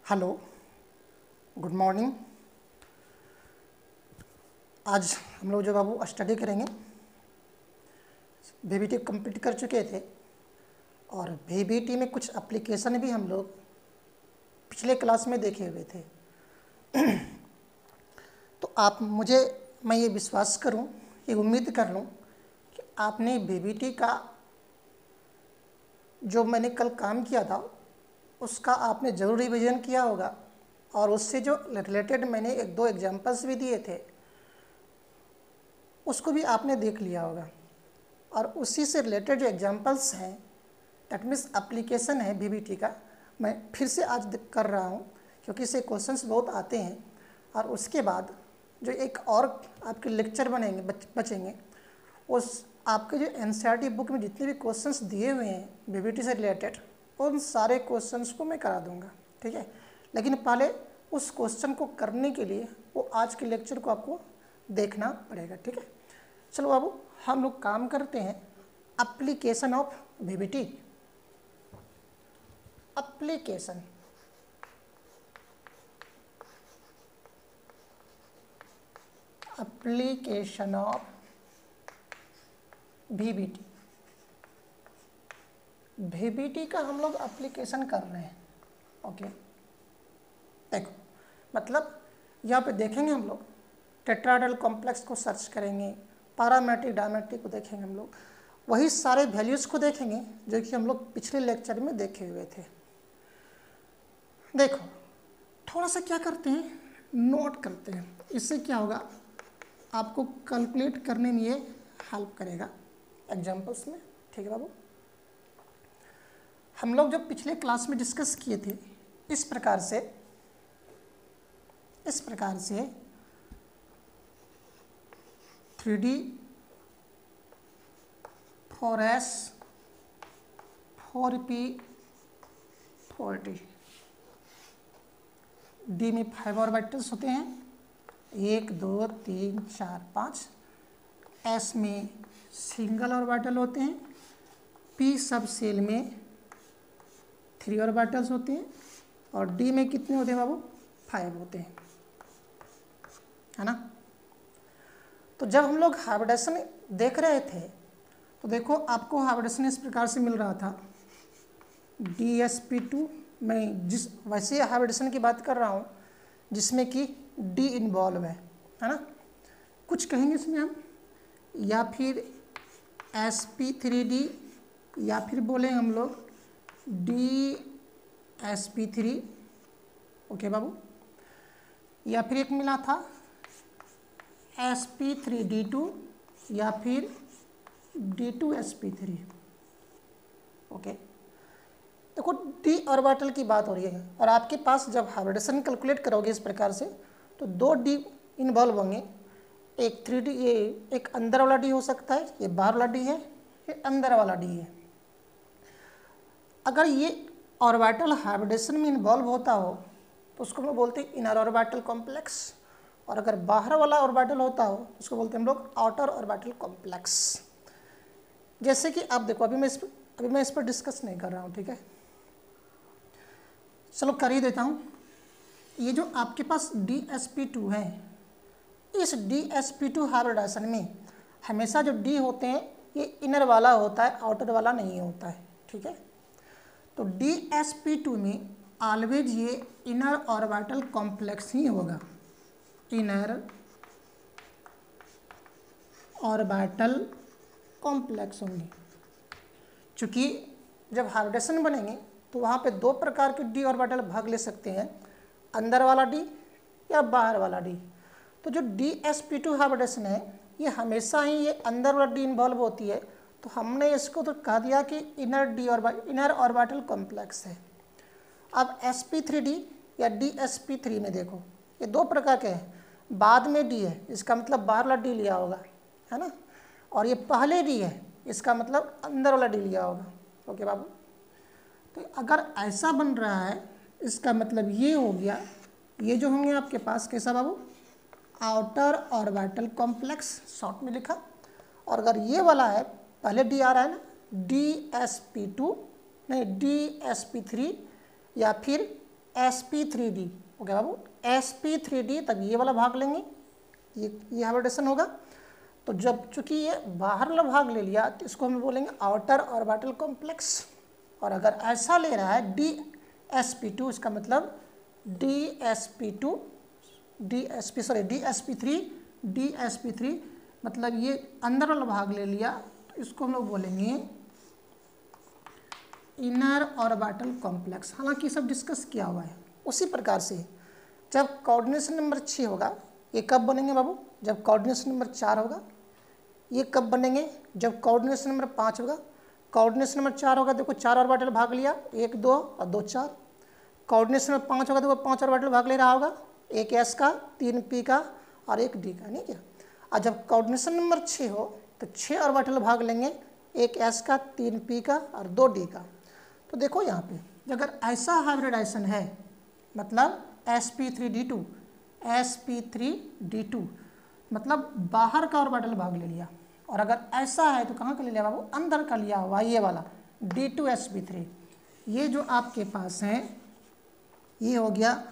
Hello, good morning. आज हम लोग जो बाबू स्टडी करेंगे, VBT कंप्लीट कर चुके थे और VBT में कुछ एप्लीकेशन भी हम लोग पिछले क्लास में देखे हुए थे। तो मैं ये विश्वास करूं, ये उम्मीद कर लूं कि आपने VBT का जो मैंने कल काम किया था उसका आपने ज़रूर रिवीजन किया होगा और उससे जो रिलेटेड मैंने एक दो एग्जांपल्स भी दिए थे उसको भी आपने देख लिया होगा। और उसी से रिलेटेड जो एग्जांपल्स हैं, दैट मीन्स एप्लीकेशन है VBT का, मैं फिर से आज कर रहा हूँ क्योंकि इससे क्वेश्चंस बहुत आते हैं। और उसके बाद जो एक और आपके लेक्चर बचेंगे, उस आपके जो NCERT बुक में जितने भी क्वेश्चंस दिए हुए हैं VBT से रिलेटेड, उन सारे क्वेश्चंस को मैं करा दूंगा, ठीक है। लेकिन पहले उस क्वेश्चन को करने के लिए वो आज के लेक्चर को आपको देखना पड़ेगा, ठीक है। चलो बाबू, हम लोग काम करते हैं application of VBT। Application of VBT का हम लोग एप्लीकेशन कर रहे हैं, ओके। देखो, मतलब यहाँ पे देखेंगे हम लोग टेट्राहेड्रल कॉम्प्लेक्स को सर्च करेंगे, पैरामेट्रिक डायमेट्रिक को देखेंगे, हम लोग वही सारे वैल्यूज़ को देखेंगे जो कि हम लोग पिछले लेक्चर में देखे हुए थे। देखो, थोड़ा सा क्या करते हैं, नोट करते हैं। इससे क्या होगा, आपको कैलकुलेट करने में ये हेल्प करेगा एग्जाम्पल्स में, ठीक है बाबू। हम लोग जब पिछले क्लास में डिस्कस किए थे, इस प्रकार से 3D 4S 4P 4D, D में 5 ऑर्बिटल्स होते हैं, 1 2 3 4 5। S में सिंगल ऑर्बिटल होते हैं, P सब सेल में 3 ऑर्बिटल्स होते हैं और D में कितने होते हैं बाबू, 5 होते हैं, है ना। तो जब हम लोग हाइब्रिडेशन देख रहे थे तो देखो आपको हाइब्रिडेशन इस प्रकार से मिल रहा था, DsP2। मैं जिस वैसे हाइब्रिडेशन की बात कर रहा हूँ जिसमें कि D इन्वॉल्व है ना। कुछ कहेंगे इसमें हम, या फिर sp3d, या फिर बोले हम लोग DsP3, ओके बाबू। या फिर एक मिला था sp3d2 या फिर D2sp3, ओके। देखो, D ऑर्बिटल की बात हो रही है और आपके पास जब हाइब्रिडेशन कैलकुलेट करोगे इस प्रकार से तो 2 D इन्वॉल्व होंगे। एक 3D, ये एक अंदर वाला D हो सकता है, ये बाहर वाला D है, ये अंदर वाला D है। अगर ये ऑर्बिटल हाइब्रिडेशन में इन्वॉल्व होता हो तो उसको हम लोग बोलते हैं इनर ऑर्बिटल कॉम्प्लेक्स, और अगर बाहर वाला ऑर्बिटल होता हो उसको बोलते हैं हम लोग आउटर ऑर्बिटल कॉम्प्लेक्स। जैसे कि आप देखो, अभी मैं इस पर डिस्कस नहीं कर रहा हूँ, ठीक है। चलो कर ही देता हूँ। ये जो आपके पास DsP2 है, इस DsP2 हाइब्रिडेशन में हमेशा जो D होते हैं ये इनर वाला होता है, आउटर वाला नहीं होता है, ठीक है। तो DsP2 में ऑलवेज ये इनर ऑर्बिटल कॉम्प्लेक्स ही होगा, इनर ऑर्बिटल कॉम्प्लेक्स होंगे। चूँकि जब हाइब्रिडेशन बनेंगे तो वहाँ पे 2 प्रकार के D ऑर्बिटल भाग ले सकते हैं, अंदर वाला D या बाहर वाला D। तो जो DsP2 हाइब्रिडेशन है ये हमेशा ही ये अंदर वाला D इन्वॉल्व होती है, तो हमने इसको तो कह दिया कि इनर ऑर्बिटल कॉम्प्लेक्स है। अब sp3d या DsP3 में देखो, ये 2 प्रकार के हैं। बाद में D है, इसका मतलब बाहर वाला D लिया होगा, है ना, और ये पहले D है, इसका मतलब अंदर वाला D लिया होगा, ओके बाबू। तो अगर ऐसा बन रहा है, इसका मतलब ये हो गया, ये जो होंगे आपके पास कैसा बाबू, आउटर ऑर्बिटल कॉम्प्लेक्स, शॉर्ट में लिखा। और अगर ये वाला है, पहले D आ रहा है ना, DsP2 नहीं DsP3 या फिर sp3d, ओके बाबू, sp3d, तब ये वाला भाग लेंगे, ये हाइब्रिडेशन होगा। तो जब चूंकि ये बाहर वाला भाग ले लिया तो इसको हम बोलेंगे आउटर ऑर्बिटल कॉम्प्लेक्स। और अगर ऐसा ले रहा है dsp2, इसका मतलब dsp3 मतलब ये अंदर वाला भाग ले लिया, तो इसको हम लोग बोलेंगे इनर ऑर्बिटल कॉम्प्लेक्स। हालांकि सब डिस्कस किया हुआ है। उसी प्रकार से जब कोऑर्डिनेशन नंबर 6 होगा, ये कब बनेंगे बाबू? जब कोऑर्डिनेशन नंबर 4 होगा। ये कब बनेंगे? जब कोऑर्डिनेशन नंबर 5 होगा। कोऑर्डिनेशन नंबर 4 होगा, देखो 4 ऑर्बिटल भाग लिया, 1 2 और 2 4। कोऑर्डिनेशन नंबर 5 होगा, देखो 5 ऑर्बिटल भाग ले रहा होगा, 1 s का, 3 p का और 1 d का, नहीं क्या? और जब कोऑर्डिनेशन नंबर 6 हो तो 6 ऑर्बिटल भाग लेंगे, 1 s का, 3 p का और 2 d का। तो देखो यहाँ पे अगर ऐसा हाइब्रिडाइजेशन है, मतलब sp3d2 मतलब बाहर का ऑर्बिटल भाग ले लिया। और अगर ऐसा है तो कहाँ का ले लिया बाबू? अंदर का लिया हुआ, ये वाला d2sp3। ये जो आपके पास है ये हो गया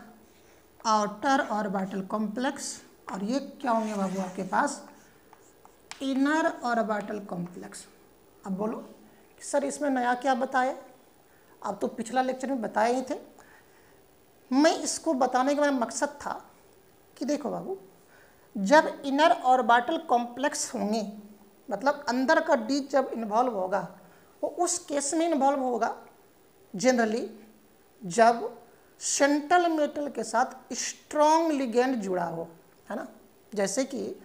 आउटर ऑर्बिटल कॉम्प्लेक्स, और ये क्या होंगे बाबू आपके पास? Inner orbital complex. अब बोलो कि सर इसमें नया क्या बताए? अब तो पिछला लेक्चर में बताए ही थे। मैं इसको बताने का मेरा मकसद था कि देखो बाबू, जब इनर ऑर्बिटल कॉम्प्लेक्स होंगे, मतलब अंदर का डी जब इन्वॉल्व होगा, वो उस केस में इन्वॉल्व होगा जनरली जब सेंट्रल मेटल के साथ स्ट्रॉन्ग लिगेंड जुड़ा हो, है ना। जैसे कि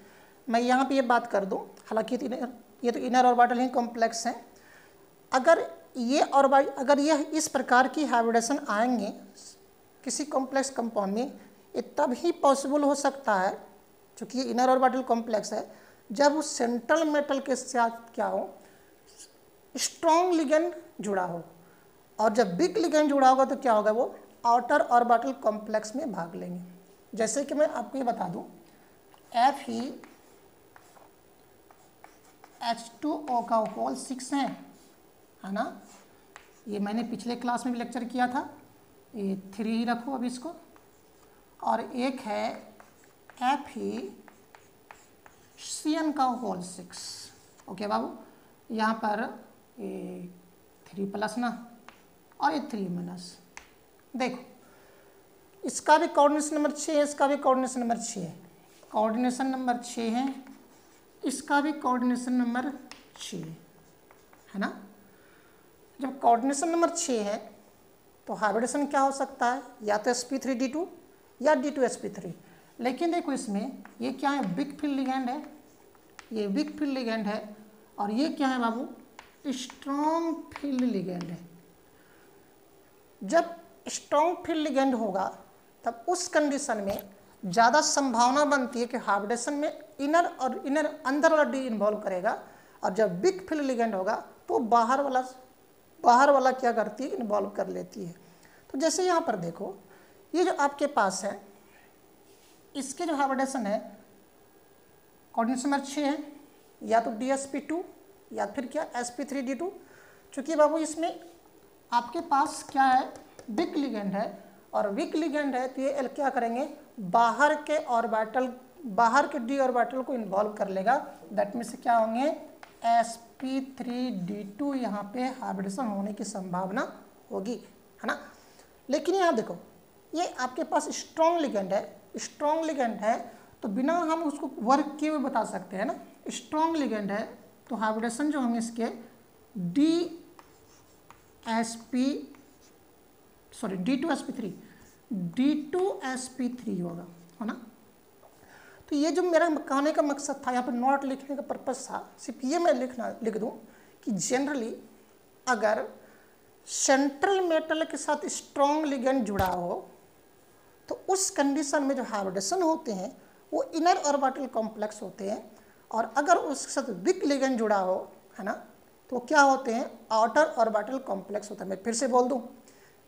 मैं यहाँ पे ये बात कर दूँ, हालांकि ये तो इनर ऑर्बिटल ही कॉम्प्लेक्स हैं। अगर ये इस प्रकार की हाइब्रिडेशन आएंगे किसी कॉम्प्लेक्स कंपाउंड में, ये तब ही पॉसिबल हो सकता है, क्योंकि ये इनर ऑर्बिटल कॉम्प्लेक्स है, जब उस सेंट्रल मेटल के साथ क्या हो? स्ट्रॉन्ग लिगेंड जुड़ा हो। और जब वीक लिगेंड जुड़ा होगा तो क्या होगा? वो आउटर ऑर्बिटल कॉम्प्लेक्स में भाग लेंगे। जैसे कि मैं आपको ये बता दूं, FeH2O का होल 6 है ना। ये मैंने पिछले क्लास में भी लेक्चर किया था, ये 3 ही रखो अब इसको। और एक है FeCN का होल 6, ओके बाबू। यहाँ पर ये 3+ ना, और ये 3-। देखो इसका भी कोऑर्डिनेशन नंबर 6 है, इसका भी कोऑर्डिनेशन नंबर 6 है, कोऑर्डिनेशन नंबर 6 है, इसका भी कोऑर्डिनेशन नंबर 6 है ना। जब कोऑर्डिनेशन नंबर 6 है तो हाइब्रिडेशन क्या हो सकता है? या तो sp3d2 या d2sp3। लेकिन देखो इसमें ये क्या है? वीक फील्ड लिगेंड है, ये वीक फील्ड लिगेंड है, और ये क्या है बाबू? स्ट्रॉन्ग फील्ड लिगेंड है। जब स्ट्रॉन्ग फील्ड लिगेंड होगा तब उस कंडीशन में ज़्यादा संभावना बनती है कि हाइब्रिडेशन में इनर अंदर वाला डी इन्वॉल्व करेगा, और जब वीक फील्ड लिगेंड होगा तो बाहर वाला क्या करती है? इन्वॉल्व कर लेती है। तो जैसे यहाँ पर देखो, ये जो आपके पास है, इसके जो हाइब्रिडेशन है कोऑर्डिनेशन नंबर 6 है, या तो dsp2 या फिर क्या sp3d2। चूँकि बाबू इसमें आपके पास क्या है? वीक लिगेंड है, और वीक लिगेंड है तो ये क्या करेंगे? बाहर के डी ऑर्बिटल को इन्वॉल्व कर लेगा। दैट मीन्स क्या होंगे? sp3d2 यहाँ पे हाइब्रिडेशन होने की संभावना होगी, है ना। लेकिन यहाँ देखो, ये आपके पास स्ट्रॉन्ग लिगेंड है, तो बिना हम उसको वर्क किए हुए बता सकते हैं ना। स्ट्रॉन्ग लिगेंड है तो हाइब्रिडेशन जो होंगे इसके d2sp3 होगा, है ना। तो ये जो मेरा कहने का मकसद था, यहाँ पर नोट लिखने का पर्पस था, सिर्फ ये मैं लिख दूँ कि जनरली अगर सेंट्रल मेटल के साथ स्ट्रॉन्ग लिगेंड जुड़ा हो तो उस कंडीशन में जो हाइब्रिडेशन होते हैं वो इनर ऑर्बिटल कॉम्प्लेक्स होते हैं, और अगर उसके साथ वीक लिगेंड जुड़ा हो, है ना, तो क्या होते हैं? आउटर ऑर्बिटल कॉम्प्लेक्स होता है। मैं फिर से बोल दूं,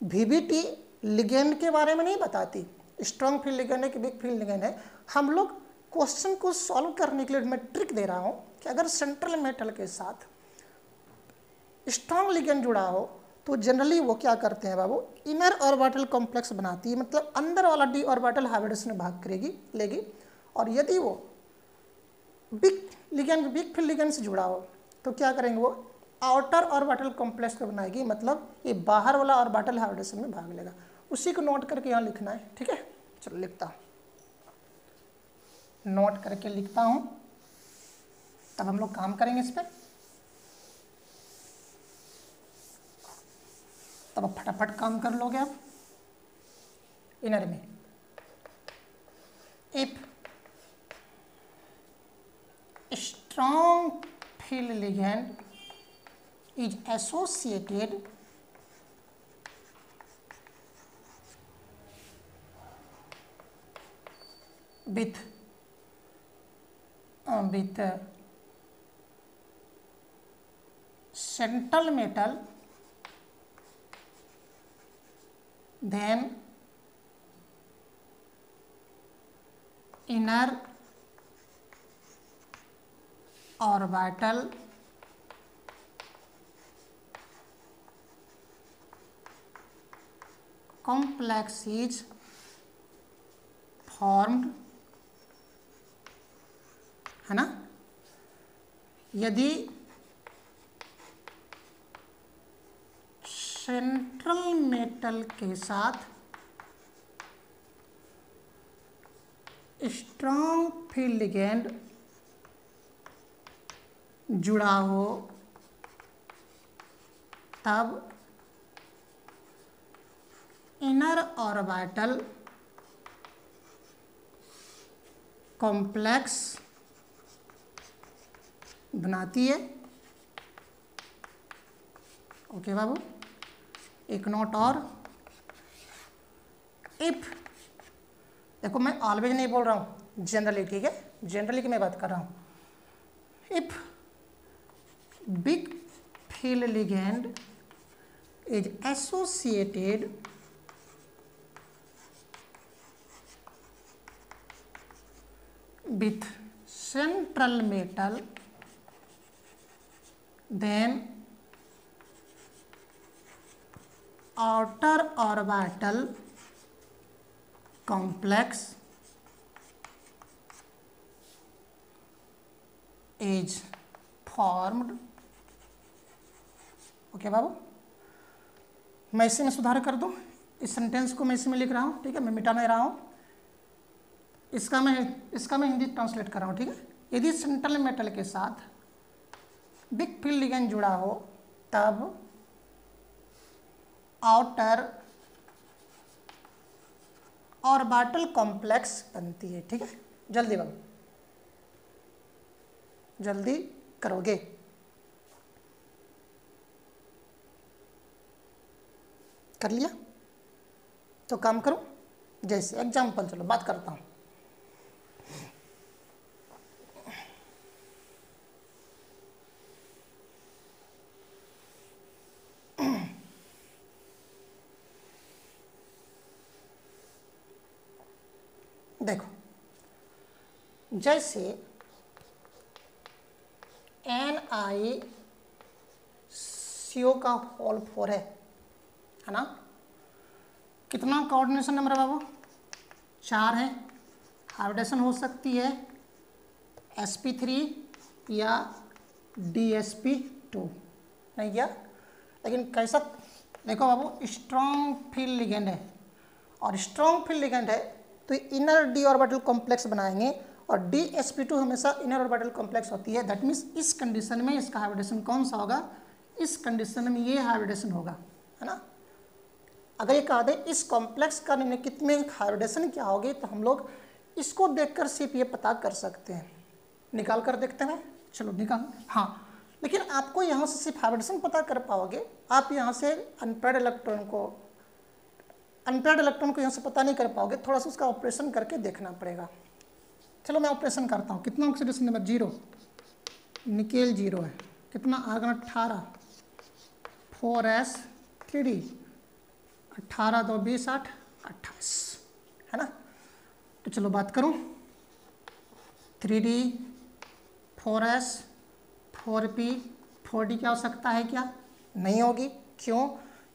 VBT लिगेंड के बारे में नहीं बताती, स्ट्रॉन्ग फील्ड लिगेंड है कि वीक फील्ड लिगेंड है। हम लोग क्वेश्चन को सॉल्व करने के लिए मैं ट्रिक दे रहा हूँ कि अगर सेंट्रल मेटल के साथ स्ट्रॉन्ग लिगेंड जुड़ा हो तो तो जनरली वो क्या करते हैं बाबू, इनर ऑर्बिटल कॉम्प्लेक्स बनाती है, मतलब अंदर वाला डी ऑर्बिटल हाइब्रिडेशन में भाग करेगी लेगी। और यदि वो बिग फील्ड लिगेंड से जुड़ा हो तो क्या करेंगे, वो आउटर ऑर्बिटल कॉम्प्लेक्स को बनाएगी, मतलब ये बाहर वाला ऑर्बिटल हाइब्रिडेशन में भाग लेगा। उसी को नोट करके यहाँ लिखना है, ठीक है। चलो लिखता हूँ, नोट करके लिखता हूँ, तब हम लोग काम करेंगे इस पर। तब आप फटाफट काम कर लोगे आप। इनर में if strong field ligand is associated with central metal, then inner orbital complex is formed, है ना। यदि सेंट्रल मेटल के साथ स्ट्रॉन्ग फील्ड लिगेंड जुड़ा हो तब इनर ऑर्बिटल कॉम्प्लेक्स बनाती है। ओके बाबू, एक नोट और, इफ, देखो मैं ऑलवेज नहीं बोल रहा हूँ, जनरली, ठीक है, जनरली की मैं बात कर रहा हूँ। If big field ligand is associated with central metal, then outer orbital complex is formed। Okay बाबू, मैं इसी में सुधार कर दूं, इस सेंटेंस को मैं इसी में लिख रहा हूँ, ठीक है, मैं मिटा नहीं रहा हूँ, इसका मैं हिंदी ट्रांसलेट कर रहा हूँ, ठीक है। यदि सेंट्रल मेटल के साथ बिग फील्ड लिगेंड जुड़ा हो तब आउटर ऑर्बिटल कॉम्प्लेक्स बनती है, ठीक है। जल्दी बाबू, जल्दी करोगे। कर लिया तो काम करो, जैसे एग्जाम्पल, चलो बात करता हूँ। देखो, जैसे NiCO का होल 4 है ना, कितना कोऑर्डिनेशन नंबर है बाबू, 4 है। हाइब्रिडेशन हो सकती है sp3 या dsp2, नहीं क्या, लेकिन कैसा, देखो बाबू, स्ट्रॉन्ग फील्ड लिगेंड है, और स्ट्रॉन्ग फील्ड लिगेंड है तो इनर डी ऑर्बिटल कॉम्प्लेक्स बनाएंगे, और dsp2 हमेशा इनर ऑर्बिटल कॉम्प्लेक्स होती है। दैट मीन्स इस कंडीशन में इसका हाइब्रिडेशन कौन सा होगा, इस कंडीशन में ये हाइब्रिडेशन होगा, है ना। अगर ये कहा दे इस कॉम्प्लेक्स का निम्नलिखित में हाइब्रिडेशन क्या होगी, तो हम लोग इसको देखकर सिर्फ ये पता कर सकते हैं। निकाल कर देखते हैं, चलो निकाल, हाँ, लेकिन आपको यहाँ से सिर्फ हाइब्रिडेशन पता कर पाओगे, आप यहाँ से अनपेयर्ड इलेक्ट्रॉन को यहाँ से पता नहीं कर पाओगे, थोड़ा सा उसका ऑपरेशन करके देखना पड़ेगा। चलो मैं ऑपरेशन करता हूँ। कितना ऑक्सीडेशन नंबर, 0, निकेल 0 है, कितना आर्गन 18, 4s 3d, 18 2 20 8 28, है ना। तो चलो बात करूँ, 3d 4s 4p 4d की आवश्यकता है क्या, नहीं होगी, क्यों,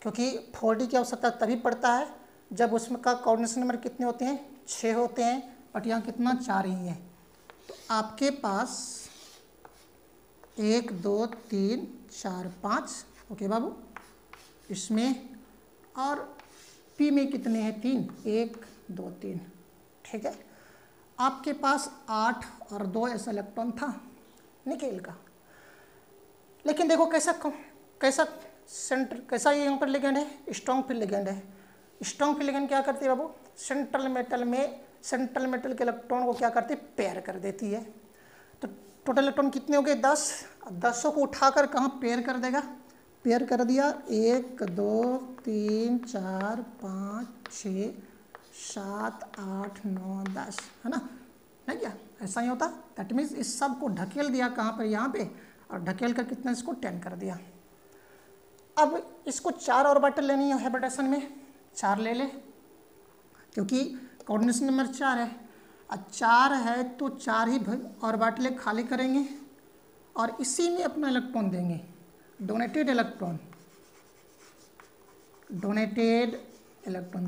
क्योंकि 4D की आवश्यकता तभी पड़ता है जब उसमें का कोऑर्डिनेशन नंबर कितने होते हैं, 6 होते हैं, बट यहाँ कितना 4 ही है। तो आपके पास 1 2 3 4 5 ओके बाबू, इसमें और पी में कितने हैं 3, 1 2 3, ठीक है। आपके पास 8 और 2 ऐसा इलेक्ट्रॉन था निकेल का, लेकिन देखो कैसा सेंटर, कैसा ये यहाँ पर लिगेंड है, स्ट्रॉन्ग फील्ड लिगेंड है। स्ट्रॉन्ग फील्ड लिगेंड क्या करती है बाबू, सेंट्रल मेटल के इलेक्ट्रॉन को क्या करती है, पेयर कर देती है। तो टोटल इलेक्ट्रॉन कितने हो गए 10, 10 को उठाकर कहाँ पेयर कर देगा, पेयर कर दिया 1 2 3 4 5 6 7 8 9 10, है ना, नहीं क्या ऐसा ही होता। दैट मीन्स इस सब को ढकेल दिया कहाँ पर, यहाँ पे, और ढकेल कर कितना इसको 10 कर दिया। अब इसको 4 ऑर्बिटल लेनी है हैबिटेशन में, 4 ले ले, क्योंकि कोऑर्डिनेशन नंबर 4 है। अब 4 है तो 4 ही ऑर्बिटल खाली करेंगे और इसी में अपना इलेक्ट्रॉन देंगे, डोनेटेड इलेक्ट्रॉन,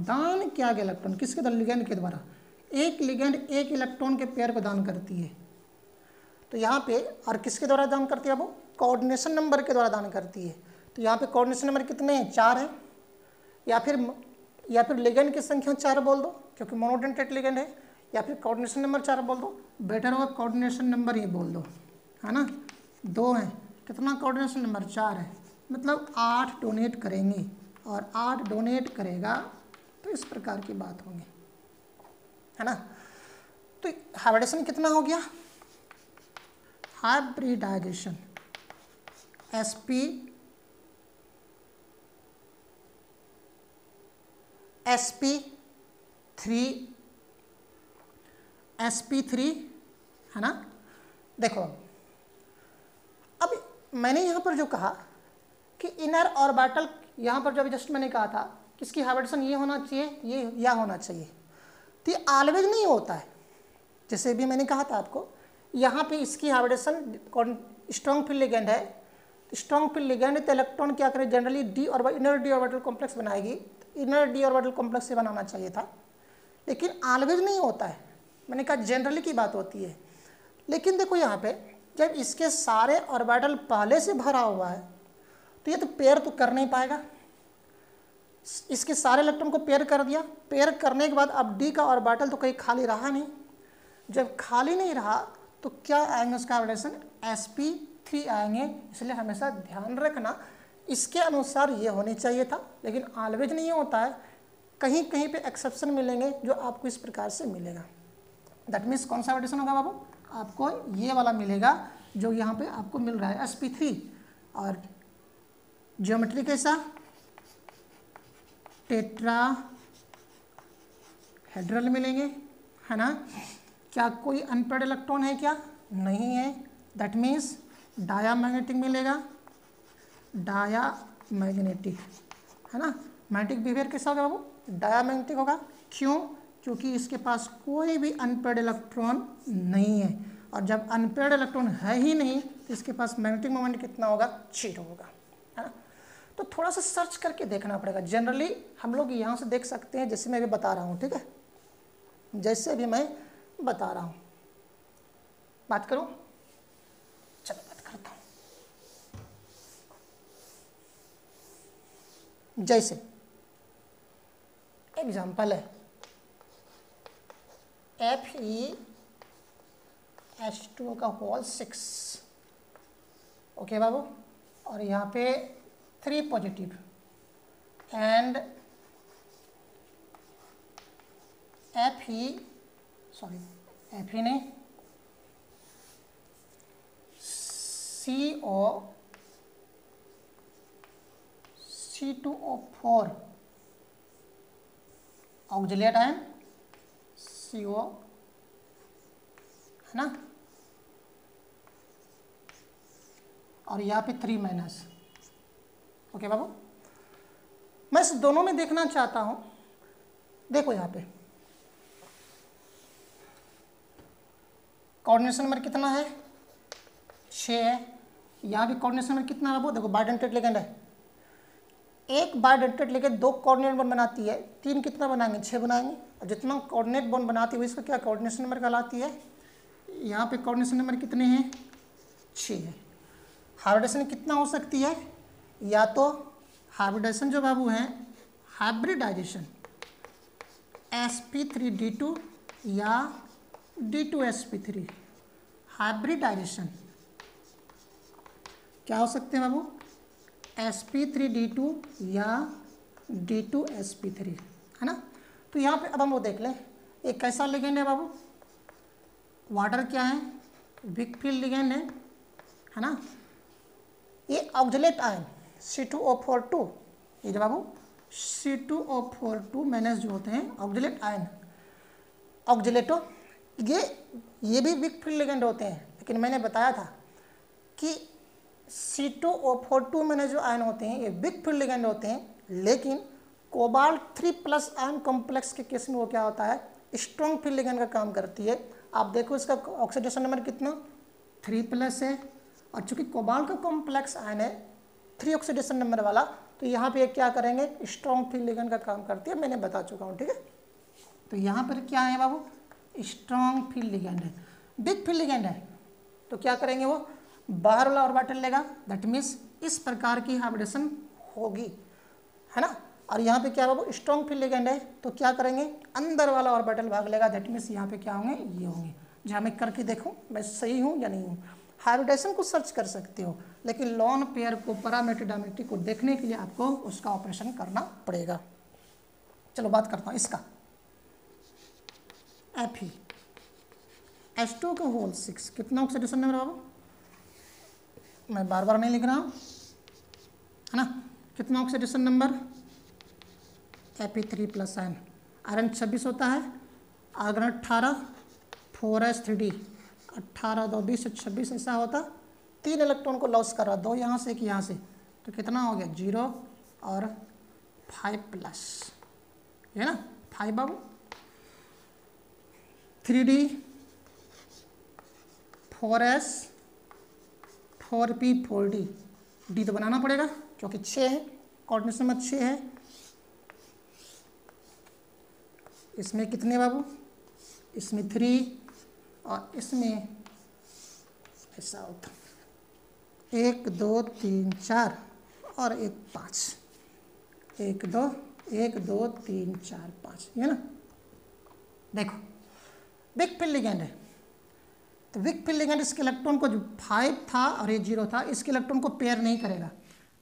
दान किया गया इलेक्ट्रॉन किसके द्वारा, लिगेंड के द्वारा। एक लिगेंड एक इलेक्ट्रॉन के पेयर को दान करती है, तो यहाँ पे और किसके द्वारा दान करती है वो, कोऑर्डिनेशन नंबर के द्वारा दान करती है। तो यहाँ पे कोऑर्डिनेशन नंबर कितने हैं, 4 है, या फिर लिगेंड की संख्या 4 बोल दो क्योंकि मोनोडेंटेट लिगेंड है, या फिर कोऑर्डिनेशन नंबर 4 बोल दो, बेटर होगा कोऑर्डिनेशन नंबर ही बोल दो, है ना। 2 है, कितना कोऑर्डिनेशन नंबर 4 है, मतलब 8 डोनेट करेंगे और 8 डोनेट करेगा, तो इस प्रकार की बात होगी, है ना। तो हाइब्रिडेशन कितना हो गया, हाइब्रिडाइजेशन sp3 है ना। देखो अब मैंने यहाँ पर जो कहा कि इनर ऑर्बिटल, यहाँ पर जब जस्ट मैंने कहा था कि इसकी हाइब्रिडेशन ये होना चाहिए, ये या होना चाहिए, तो ये ऑलवेज नहीं होता है। जैसे भी मैंने कहा था आपको, यहाँ पे इसकी हाइब्रिडेशन स्ट्रॉन्ग फील्ड लिगेंड है, स्ट्रॉन्ग फील्ड लिगेंड तो इलेक्ट्रॉन क्या करे, generally inner D orbital complex बनाएगी, इनर डी ऑर्बिटल कॉम्प्लेक्स से बनाना चाहिए था, लेकिन ऑलवेज नहीं होता है। मैंने कहा जनरली की बात होती है, लेकिन देखो यहाँ पे जब इसके सारे ऑर्बिटल पहले से भरा हुआ है तो ये तो पेयर तो कर नहीं पाएगा। इसके सारे इलेक्ट्रॉन को पेयर कर दिया, पेयर करने के बाद अब डी का ऑर्बिटल तो कहीं खाली रहा नहीं। जब खाली नहीं रहा तो क्या आएंगे उसका हाइब्रिडेशन, sp3 आएंगे। इसलिए हमेशा ध्यान रखना इसके अनुसार ये होनी चाहिए था, लेकिन ऑलवेज नहीं होता है, कहीं कहीं पे एक्सेप्शन मिलेंगे जो आपको इस प्रकार से मिलेगा। दैट मीन्स कौन सा हाइब्रिडेशन होगा बाबू, आपको ये वाला मिलेगा जो यहाँ पे आपको मिल रहा है sp3, और ज्योमेट्री कैसा, टेट्राहेड्रल मिलेंगे, है ना। क्या कोई अनपेड इलेक्ट्रॉन है क्या, नहीं है। दैट मीन्स डायामैग्नेटिक मिलेगा, डायामैग्नेटिक, है ना। मैग्नेटिक बिहेवियर कैसा होगा बाबू, डायामैग्नेटिक होगा। क्यों, क्योंकि इसके पास कोई भी अनपेड इलेक्ट्रॉन नहीं है, और जब अनपेड इलेक्ट्रॉन है ही नहीं तो इसके पास मैग्नेटिक मोमेंट कितना होगा, 0 होगा, है ना। तो थोड़ा सा सर्च करके देखना पड़ेगा। जनरली हम लोग यहाँ से देख सकते हैं, जैसे मैं अभी बता रहा हूँ, ठीक है, जैसे अभी मैं बता रहा हूँ। बात करूँ, चलो बात करता हूँ। जैसे एग्जाम्पल है FeH2O का होल 6, ओके बाबू, और यहाँ पे 3 पॉजिटिव एंड Fe नहीं, C2O4 ऑक्सिलियर आयन CO, है ना, और यहाँ पे 3 माइनस, ओके बाबू। मैं इस दोनों में देखना चाहता हूँ। देखो यहाँ पे कोऑर्डिनेशन नंबर कितना है, 6 है। यहाँ भी कोऑर्डिनेशन नंबर कितना है वो, देखो बाइडेंटेट लिगेंड है, एक बायडेंटेट लेके 2 कोऑर्डिनेट बॉन्ड बनाती है, 3 कितना बनाएंगे, 6 बनाएंगे। और जितना कोऑर्डिनेट बॉन्ड बनाती है इसका क्या कोऑर्डिनेशन नंबर कहलाती है। यहाँ पे कोऑर्डिनेशन नंबर कितने हैं, 6 है। हाइब्रिडेशन कितना हो सकती है, या तो हाइब्रिडेशन जो बाबू है हाइब्रिडाइजेशन sp3d2 या d2sp3। हाइब्रिडाइजेशन क्या हो सकते हैं बाबू, sp3d2 या d2sp3, है ना। तो यहाँ पे अब हम वो देख लें, एक कैसा लिगेंड है बाबू, वाटर क्या है, वीक फील्ड लिगेंड है ना। ये ऑक्जेलेट आयन C2O4 ये जो बाबू C2O4 माइनस जो होते हैं ऑक्जेलेट आयन, ऑक्जेलेटो ये भी वीक फील्ड लिगेंड होते हैं। लेकिन मैंने बताया था कि C2O4 में जो आयन होते हैं ये वीक फील्ड लिगेंड होते हैं, लेकिन कोबाल्ट 3+ आयन कॉम्प्लेक्स के केस में वो क्या होता है, स्ट्रॉन्ग फील्ड लिगेंड का काम करती है। आप देखो इसका ऑक्सीडेशन नंबर कितना 3+ है, और चूंकि कोबाल्ट का कॉम्प्लेक्स आयन है 3 ऑक्सीडेशन नंबर वाला, तो यहाँ पे क्या करेंगे, स्ट्रॉन्ग फील्ड लिगेंड का काम करती है, मैंने बता चुका हूँ, ठीक है। तो यहाँ पर क्या है बाबू, स्ट्रॉन्ग फील्ड लिगेंड है। वीक फील्ड लिगेंड है तो क्या करेंगे, वो बाहर वाला ऑर्बिटल लेगा, दैट मीन्स इस प्रकार की हाइब्रिडेशन होगी, है ना। और यहाँ पे क्या बाबू स्ट्रॉन्ग फील्ड लिगेंड है तो क्या करेंगे, अंदर वाला ऑर्बिटल भाग लेगा, दैट मीन्स यहाँ पे क्या होंगे, ये होंगे। जहाँ मैं करके देखूँ मैं सही हूँ या नहीं हूँ। हाइब्रिडेशन को सर्च कर सकते हो, लेकिन लॉन पेयर को पैरामेट्रिक डायमेट्रिक को देखने के लिए आपको उसका ऑपरेशन करना पड़ेगा। चलो बात करता हूँ इसका, Fe H2O6 कितना ऑक्सीडेशन नंबर बाबू, मैं बार बार नहीं लिख रहा हूँ, है ना। कितना oxidation number, Fe3+ ion, iron 26 होता है, आर्गन 18, 4s3d 18 2 20 26 ऐसा होता। 3 इलेक्ट्रॉन को लॉस करा, 2 यहाँ से 1 यहाँ से, तो कितना हो गया 0 और 5+, है ना 5 बाबू। 3d 4s 4p 4d, d तो बनाना पड़ेगा क्योंकि 6 है, कोऑर्डिनेशन नंबर 6 है। इसमें कितने बाबू, इसमें 3 और इसमें ऐसा होता 1 2 3 4 और 1 5, 1 2 3 4 5, ये ना। देखो वीक फील्ड लिगेंड है तो वीक फील्ड लिगेंड इसके इलेक्ट्रॉन को जो 5 था और ये 0 था, इसके इलेक्ट्रॉन को पेयर नहीं करेगा,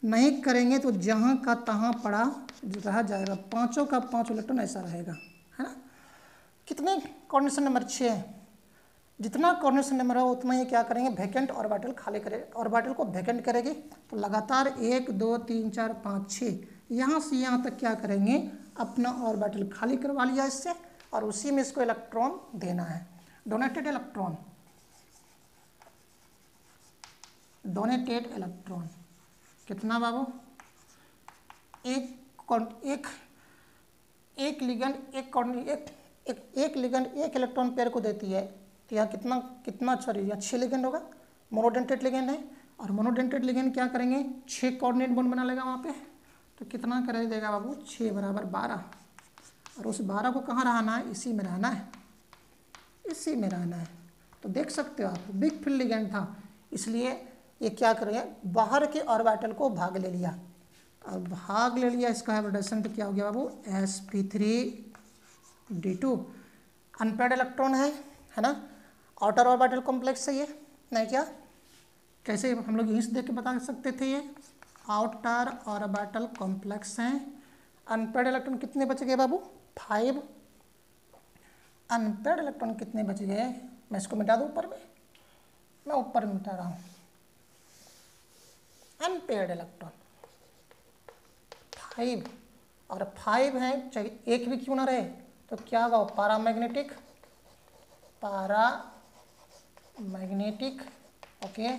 नहीं करेंगे तो जहाँ का तहाँ पड़ा रह जाएगा, 5 का 5 इलेक्ट्रॉन ऐसा रहेगा, है ना। कितने कोऑर्डिनेशन नंबर 6 है, जितना कोऑर्डिनेशन नंबर हो उतना ही क्या करेंगे, वैकेंट ऑर्बिटल खाली करेंगे, ऑर्बिटल को वैकेंट करेंगे। तो लगातार 1 2 3 4 5 6 यहाँ से यहाँ तक क्या करेंगे, अपना ऑर्बिटल खाली करवा लिया इससे, और उसी में इसको इलेक्ट्रॉन देना है, डोनेटेड इलेक्ट्रॉन, डोनेटेड इलेक्ट्रॉन कितना बाबू, एक लिगेंड एक लिगेंड एक इलेक्ट्रॉन पेयर को देती है। तो यहाँ कितना सॉरी यहाँ 6 लिगेंड होगा, मोनोडेंटेड लिगेंड है, और मोनोडेंटेड लिगेंड क्या करेंगे, 6 कोऑर्डिनेट बॉन्ड बना लेगा वहाँ पे। तो कितना कर देगा बाबू, 6 बराबर 12, और उस 12 को कहाँ रहना है, इसी में रहना है, इसी में रहना है। तो देख सकते हो आप वीक फील्ड लिगेंड था, इसलिए ये क्या करेंगे, बाहर के ऑर्बिटल को भाग ले लिया, और भाग ले लिया इसका हाइब्रिडेशन तो क्या हो गया बाबू, sp3d2 अनपेयर्ड इलेक्ट्रॉन है ना, आउटर ऑर्बिटल कॉम्प्लेक्स है ये, नहीं क्या, कैसे हम लोग यहीं से देख के बता सकते थे, ये आउटर ऑर्बिटल कॉम्प्लेक्स हैं। अनपेयर्ड इलेक्ट्रॉन कितने बच गए बाबू, 5। अनपेयर्ड इलेक्ट्रॉन कितने बच गए, मैं इसको मिटा दूँ ऊपर में, मैं ऊपर मिटा रहा हूँ। अनपेयर्ड इलेक्ट्रॉन 5, और 5 है, चाहे एक भी क्यों ना रहे तो क्या होगा, पैरामैग्नेटिक, ओके।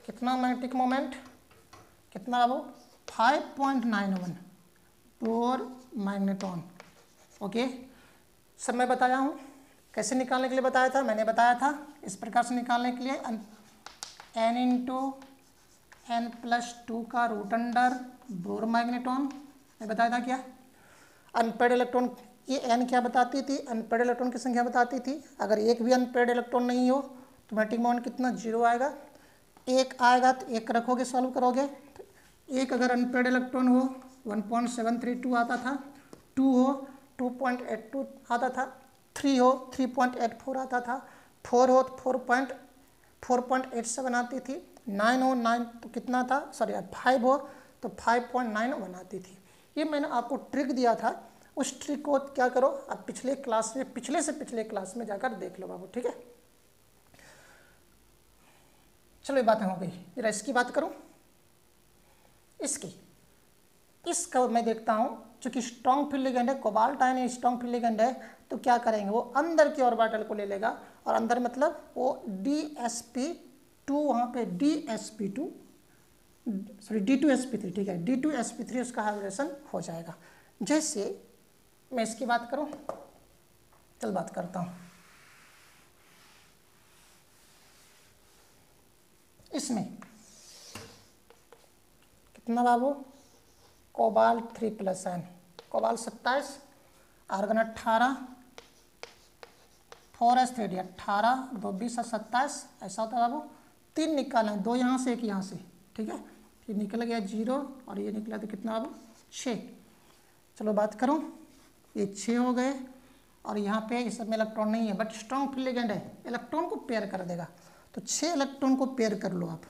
कितना मैग्नेटिक मोमेंट, कितना बाबू, 5.91 बोर मैग्नेटॉन, ओके। सब मैं बताया हूँ, कैसे निकालने के लिए बताया था, मैंने बताया था इस प्रकार से निकालने के लिए, n × n + 2 का रूट अंडर बोर मैग्नेटॉन मैं बताया था क्या, अनपेड इलेक्ट्रॉन ये n क्या बताती थी, अनपेड इलेक्ट्रॉन की संख्या बताती थी। अगर एक भी अनपेड इलेक्ट्रॉन नहीं हो तो मैग्नेटिक मोमेंट कितना, 0 आएगा। एक आएगा तो एक रखोगे, सॉल्व करोगे तो एक अगर अनपेड इलेक्ट्रॉन हो 1.732 आता था, 2 हो 2.82 आता था, 3 हो 3.84 आता था, 4 हो तो 4.87 आती थी, 9 हो 9 तो कितना था, सॉरी 5 हो तो 5.91 आती थी। ये मैंने आपको ट्रिक दिया था, उस ट्रिक को क्या करो आप पिछले क्लास में, पिछले से पिछले क्लास में जाकर देख लो बाबू, ठीक है। चलो ये बातें हो गई, जरा इसकी बात करूं, इसका मैं देखता हूं, चूंकि स्ट्रॉन्ग फील्ड लिगेंड है, cobalt ion strong field ligand है, तो क्या करेंगे वो अंदर की ऑर्बिटल को ले लेगा, और अंदर मतलब वो DsP2 वहां पे DsP2 सॉरी D2sp3, ठीक है, D2sp3 उसका हाइब्रिडेशन हो जाएगा। जैसे मैं इसकी बात करूं, चल बात करता हूं, इसमें कितना बाबू, cobalt 3+N, cobalt 27, argon 18, 4s3d 18, 2 20 27, ऐसा होता है बाबू। 3 निकाला, 2 यहाँ से 1 यहाँ से, ठीक है, ये निकल गया 0 और ये निकला तो कितना बाबू 6। चलो बात करूँ, ये 6 हो गए, और यहाँ पे इस सब में इलेक्ट्रॉन नहीं है, बट स्ट्रॉन्ग फील्ड लिगेंड है, इलेक्ट्रॉन को पेयर कर देगा। तो 6 इलेक्ट्रॉन को पेयर कर लो आप,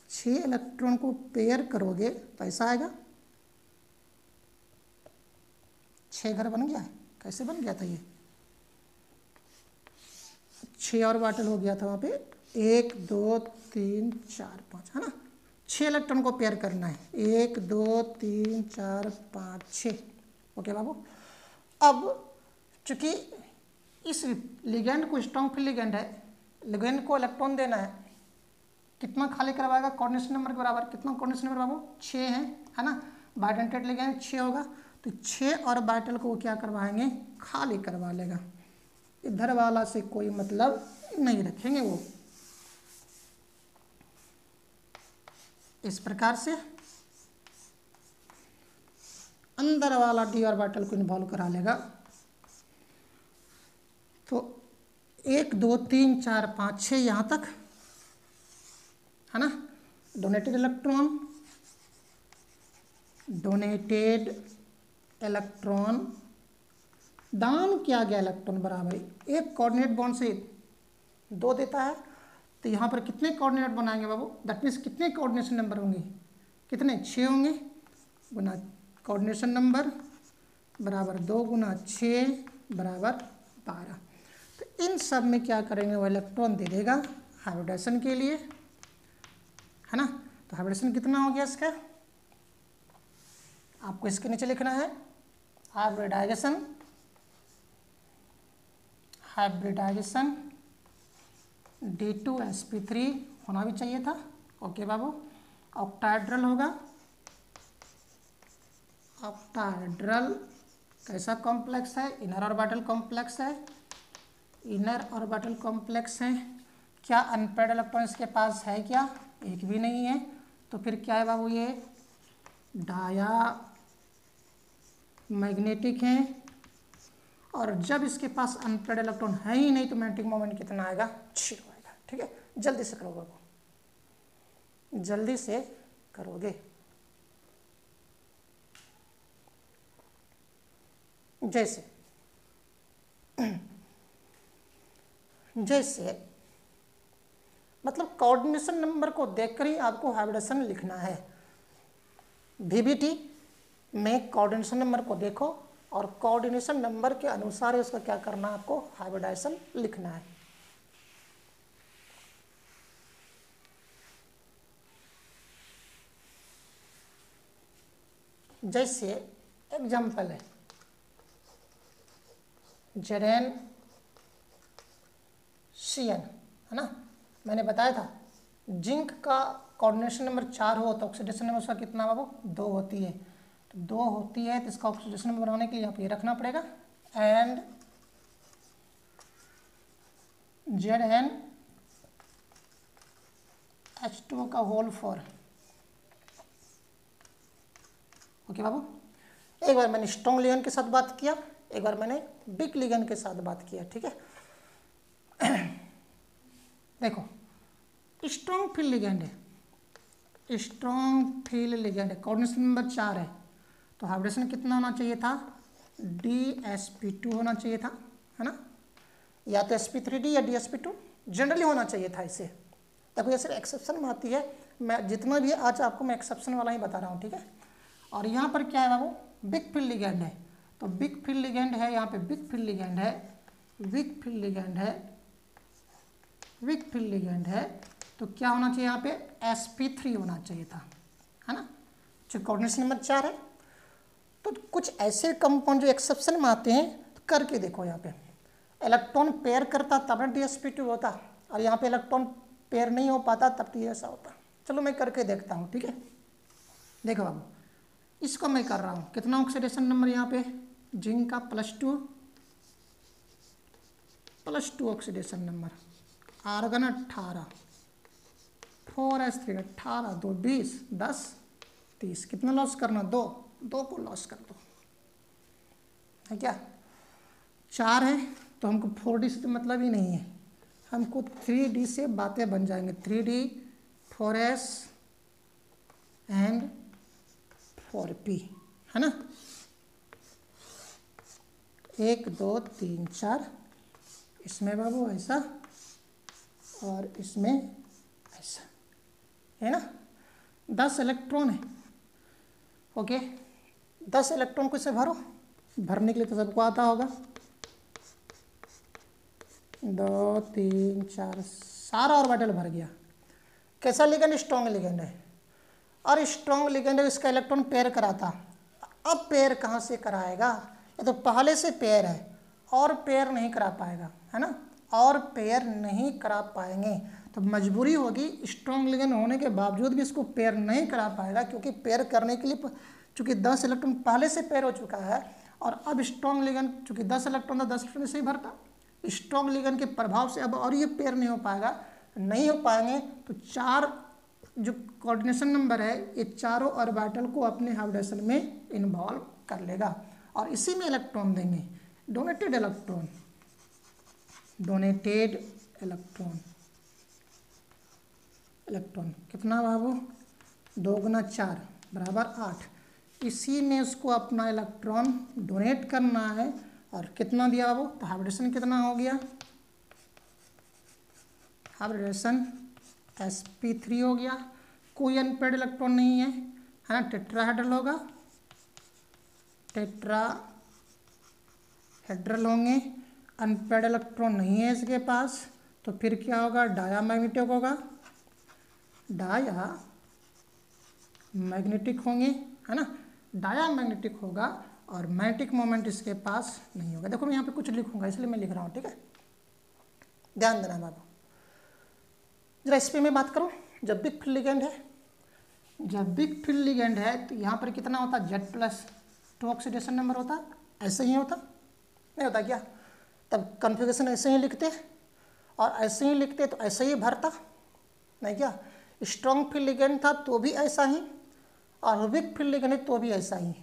6 इलेक्ट्रॉन को पेयर करोगे तो ऐसा आएगा, 6 घर बन गया है। कैसे बन गया था ये, 6 और बाटल हो गया था वहाँ पे, 1 2 3 4 5, है ना, 6 इलेक्ट्रॉन को पेयर करना है, 1 2 3 4 5 6। ओके बाबू, अब चूंकि इस लिगेंड को स्ट्रॉन्ग फील्ड लिगेंड है, लिगेंड को इलेक्ट्रॉन देना है, कितना खाली करवाएगा, कोऑर्डिनेशन नंबर के बराबर, कितना कोऑर्डिनेशन नंबर बाबू 6 है ना, बाइडेंटेड लिगेंड 6 होगा, तो 6 और बाइटल को क्या करवाएंगे, खाली करवा लेगा, इधर वाला से कोई मतलब नहीं रखेंगे वो। इस प्रकार से अंदर वाला डी ऑर्बिटल को इन्वॉल्व करा लेगा। तो 1 2 3 4 5 6 यहाँ तक है ना, डोनेटेड इलेक्ट्रॉन, डोनेटेड इलेक्ट्रॉन, दान किया गया इलेक्ट्रॉन बराबर एक कोऑर्डिनेट बॉन्ड से 2 देता है, तो यहाँ पर कितने कोऑर्डिनेट बनाएंगे बाबू, दैट मीन्स कितने कोऑर्डिनेशन नंबर होंगे, कितने 6 होंगे, गुना कोऑर्डिनेशन नंबर बराबर 2 गुना 6 बराबर 12। तो इन सब में क्या करेंगे, वो इलेक्ट्रॉन दे देगा हाइब्रिडेशन के लिए, है ना। तो हाइब्रिडेशन कितना हो गया इसका, आपको इसके नीचे लिखना है हाइब्रिडाइजेशन, हाइब्रिडाइजेशन D2sp3 होना भी चाहिए था। ओके बाबू, ऑक्टाहेड्रल होगा, ऑक्टाहेड्रल कैसा कॉम्प्लेक्स है, इनर ऑर्बिटल कॉम्प्लेक्स है, इनर ऑर्बिटल कॉम्प्लेक्स है। क्या अनपेड इलेक्ट्रॉन इसके पास है क्या, एक भी नहीं है, तो फिर क्या है बाबू, ये डाया मैग्नेटिक है, और जब इसके पास अनपेड इलेक्ट्रॉन है ही नहीं तो मैग्नेटिक मोमेंट कितना आएगा, 0 आएगा। ठीक है, जल्दी से करोगे बाबू, जल्दी से करोगे। जैसे जैसे मतलब कोऑर्डिनेशन नंबर को देखकर ही आपको हाइब्रिडेशन लिखना है। VBT में कोऑर्डिनेशन नंबर को देखो और कोऑर्डिनेशन नंबर के अनुसार ही उसका क्या करना है, आपको हाइब्रिडाइजेशन लिखना है। जैसे एग्जाम्पल है ZnCN, है ना, मैंने बताया था जिंक का कोऑर्डिनेशन नंबर 4 हो तो ऑक्सीडेशन नंबर उसका कितना बाबू, 2 होती है। तो 2 होती है तो इसका ऑक्सीडेशन नंबर बनाने के लिए आप ये रखना पड़ेगा, एंड ZnH2 का होल 4। ओके बाबू, एक बार मैंने स्ट्रॉन्ग लिगेंड के साथ बात किया, एक बार मैंने वीक लिगेंड के साथ बात किया, ठीक है। देखो स्ट्रॉन्ग फील्ड लिगेंड है, स्ट्रॉन्ग फील्ड लिगेंड है, कोऑर्डिनेशन नंबर 4 है, तो हाइब्रिडेशन कितना होना चाहिए था, DsP2 होना चाहिए था, है ना, या तो sp3d या DsP2 जनरली होना चाहिए था इसे। देखो ये सिर्फ एक्सेप्शन में आती है, मैं जितना भी आज आपको मैं एक्सेप्शन वाला ही बता रहा हूँ, ठीक है। और यहाँ पर क्या है बाबू, वीक फील्ड लिगेंड है, तो वीक फील्ड लिगेंड है, यहाँ पे वीक फील्ड लिगेंड है, वीक फील्ड लिगेंड है, वीक फील्ड लिगेंड है, तो क्या होना चाहिए यहाँ पे sp3 होना चाहिए था, है ना, जो कोऑर्डिनेशन नंबर 4 है। तो कुछ ऐसे कंपाउंड जो एक्सेप्शन में आते हैं तो करके देखो, यहाँ पे इलेक्ट्रॉन पेयर करता तब ना DsP2 होता, और यहाँ पे इलेक्ट्रॉन पेयर नहीं हो पाता तब तो ऐसा होता। चलो मैं करके देखता हूँ, ठीक है। देखो बाबू इसको मैं कर रहा हूँ, कितना ऑक्सीडेशन नंबर यहाँ पे, जिंक का +2 ऑक्सीडेशन नंबर, आर्गन 18, 4s3 18, 2 20, 10 30, कितना लॉस करना, 2 को लॉस कर दो, है क्या। 4 है तो हमको 4d से तो मतलब ही नहीं है, हमको 3d से बातें बन जाएंगे, 3d 4s एंड 4p, है ना, 1 2 3 4, इसमें बाबू ऐसा और इसमें ऐसा, है ना, 10 इलेक्ट्रॉन है, ओके। 10 इलेक्ट्रॉन को इसे भरो, भरने के लिए तो सबको आता होगा, 2 3 4, सारा ऑर्बिटल भर गया। कैसा लिगेंड, स्ट्रॉन्ग लिगेंड है, और स्ट्रॉन्ग लिगेंड है, इसका इलेक्ट्रॉन पेयर कराता। अब पेयर कहाँ से कराएगा, ये तो पहले से पेयर है और पेयर नहीं करा पाएगा, है ना, और पेयर नहीं करा पाएंगे तो मजबूरी होगी, स्ट्रॉन्ग लिगेंड होने के बावजूद भी इसको पेयर नहीं करा पाएगा, क्योंकि पेयर करने के लिए चूँकि 10 इलेक्ट्रॉन पहले से पेयर हो चुका है, और अब स्ट्रॉन्ग लिगेंड चूँकि 10 इलेक्ट्रॉन था, 10 इलेक्ट्रॉन से ही भरता, स्ट्रॉन्ग लिगेंड के प्रभाव से अब और ये पेयर नहीं हो पाएगा, नहीं हो पाएंगे तो 4 जो कोऑर्डिनेशन नंबर है ये चारों ऑर्बिटल को अपने हाइब्रिडेशन में इन्वॉल्व कर लेगा, और इसी में इलेक्ट्रॉन देंगे, donated electron, donated electron, electron कितना बाबू, 2 गुना 4 बराबर 8, इसी में उसको अपना इलेक्ट्रॉन डोनेट करना है, और कितना दिया बाबू, तो हाइब्रिडेशन कितना हो गया, हाइब्रिडेशन sp3 हो गया, कोई अनपेड इलेक्ट्रॉन नहीं है, है ना, टेट्राहेड्रल होगा, टेट्राहेड्रल होंगे, अनपेड इलेक्ट्रॉन नहीं है इसके पास, तो फिर क्या होगा, डायामैग्नेटिक होगा, डायामैग्नेटिक होंगे, है ना, डायामैग्नेटिक होगा, और मैग्नेटिक मोमेंट इसके पास नहीं होगा। देखो मैं यहाँ पे कुछ लिखूंगा इसलिए मैं लिख रहा हूँ, ठीक है, ध्यान देना बाबू। जरा इस पर मैं बात करूँ, जब वीक फील्ड लिगेंड है, जब वीक फील्ड लिगेंड है तो यहाँ पर कितना होता, Z+2 ऑक्सीडेशन नंबर होता, ऐसे ही होता, नहीं होता क्या, तब कन्फिगरेशन ऐसे ही लिखते, और ऐसे ही लिखते तो ऐसे ही भरता, नहीं क्या। स्ट्रॉन्ग फील्ड लिगेंड था तो भी ऐसा ही, और वीक फील्ड लिगेंड है तो भी ऐसा ही।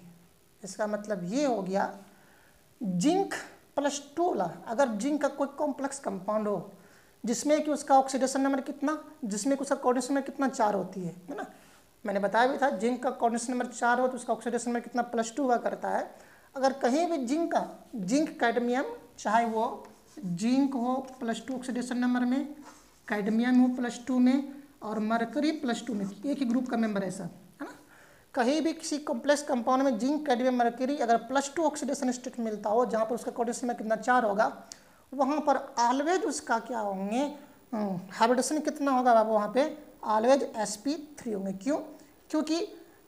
इसका मतलब ये हो गया, जिंक +2 ला, अगर जिंक का कोई कॉम्प्लेक्स कंपाउंड हो जिसमें कि उसका ऑक्सीडेशन नंबर कितना, जिसमें कि उसका कोऑर्डिनेशन नंबर कितना 4 होती है ना, मैंने बताया भी था, जिंक का कोऑर्डिनेशन नंबर 4 हो तो उसका ऑक्सीडेशन नंबर कितना, +2 हुआ करता है। अगर कहीं भी जिंक कैडमियम, चाहे वो जिंक हो +2 ऑक्सीडेशन नंबर में, कैडमियम हो +2 में, और मरकरी +2 में, एक ही ग्रुप का मेंबर है सब, है ना, कहीं भी किसी कॉम्प्लेक्स कंपाउंड में जिंक कैडमियम मरकरी अगर +2 ऑक्सीडेशन स्टेट मिलता हो, जहाँ पर उसका कोऑर्डिनेशन नंबर कितना 4 होगा, वहाँ पर ऑलवेज उसका क्या होंगे, हाइब्रिडेशन कितना होगा बाबू, वहाँ पे ऑलवेज sp3 होंगे। क्यों, क्योंकि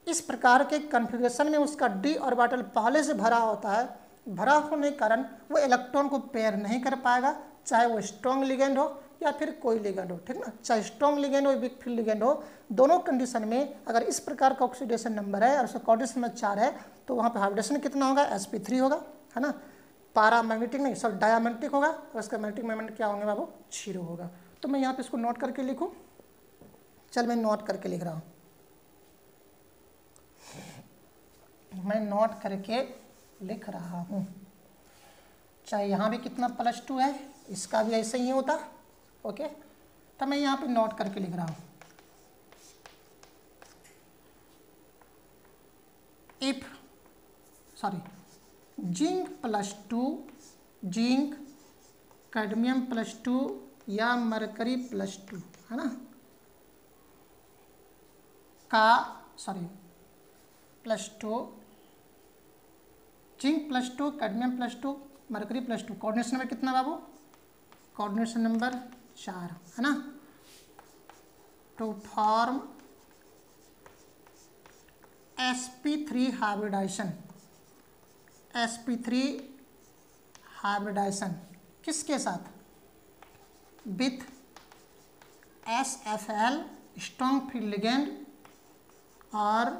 इस प्रकार के कन्फिग्रेशन में उसका d ऑर्बिटल पहले से भरा होता है, भरा होने के कारण वो इलेक्ट्रॉन को पेयर नहीं कर पाएगा, चाहे वो स्ट्रॉन्ग लिगेंड हो या फिर कोई लिगेंड हो, ठीक ना, चाहे स्ट्रॉन्ग लिगेंड हो, वीक फील्ड लिगेंड हो, दोनों कंडीशन में अगर इस प्रकार का ऑक्सीडेशन नंबर है और उसका कोऑर्डिनेशन नंबर 4 है, तो वहाँ पर हाइब्रिडेशन कितना होगा, sp3 होगा, है ना, पैरामैग्नेटिक नहीं, सब डायामैग्नेटिक होगा, और उसका मैग्नेटिक मोमेंट क्या होंगे बाबू, 0 होगा। तो मैं यहाँ पे इसको नोट करके लिखूँ, चल मैं नोट करके लिख रहा हूँ, मैं नोट करके लिख रहा हूँ। चाहे यहाँ भी कितना +2 है, इसका भी ऐसे ही होता। ओके, तो मैं यहाँ पे नोट करके लिख रहा हूँ। इफ जिंक +2, जिंक, कैडमियम +2 या मरकरी +2 है ना, +2, zinc +2, cadmium +2, mercury +2, coordination number कितना बाबू? कोऑर्डिनेशन नंबर 4 है ना। To form sp3 hybridisation, sp3 hybridisation किसके साथ? With SFL strong field ligand और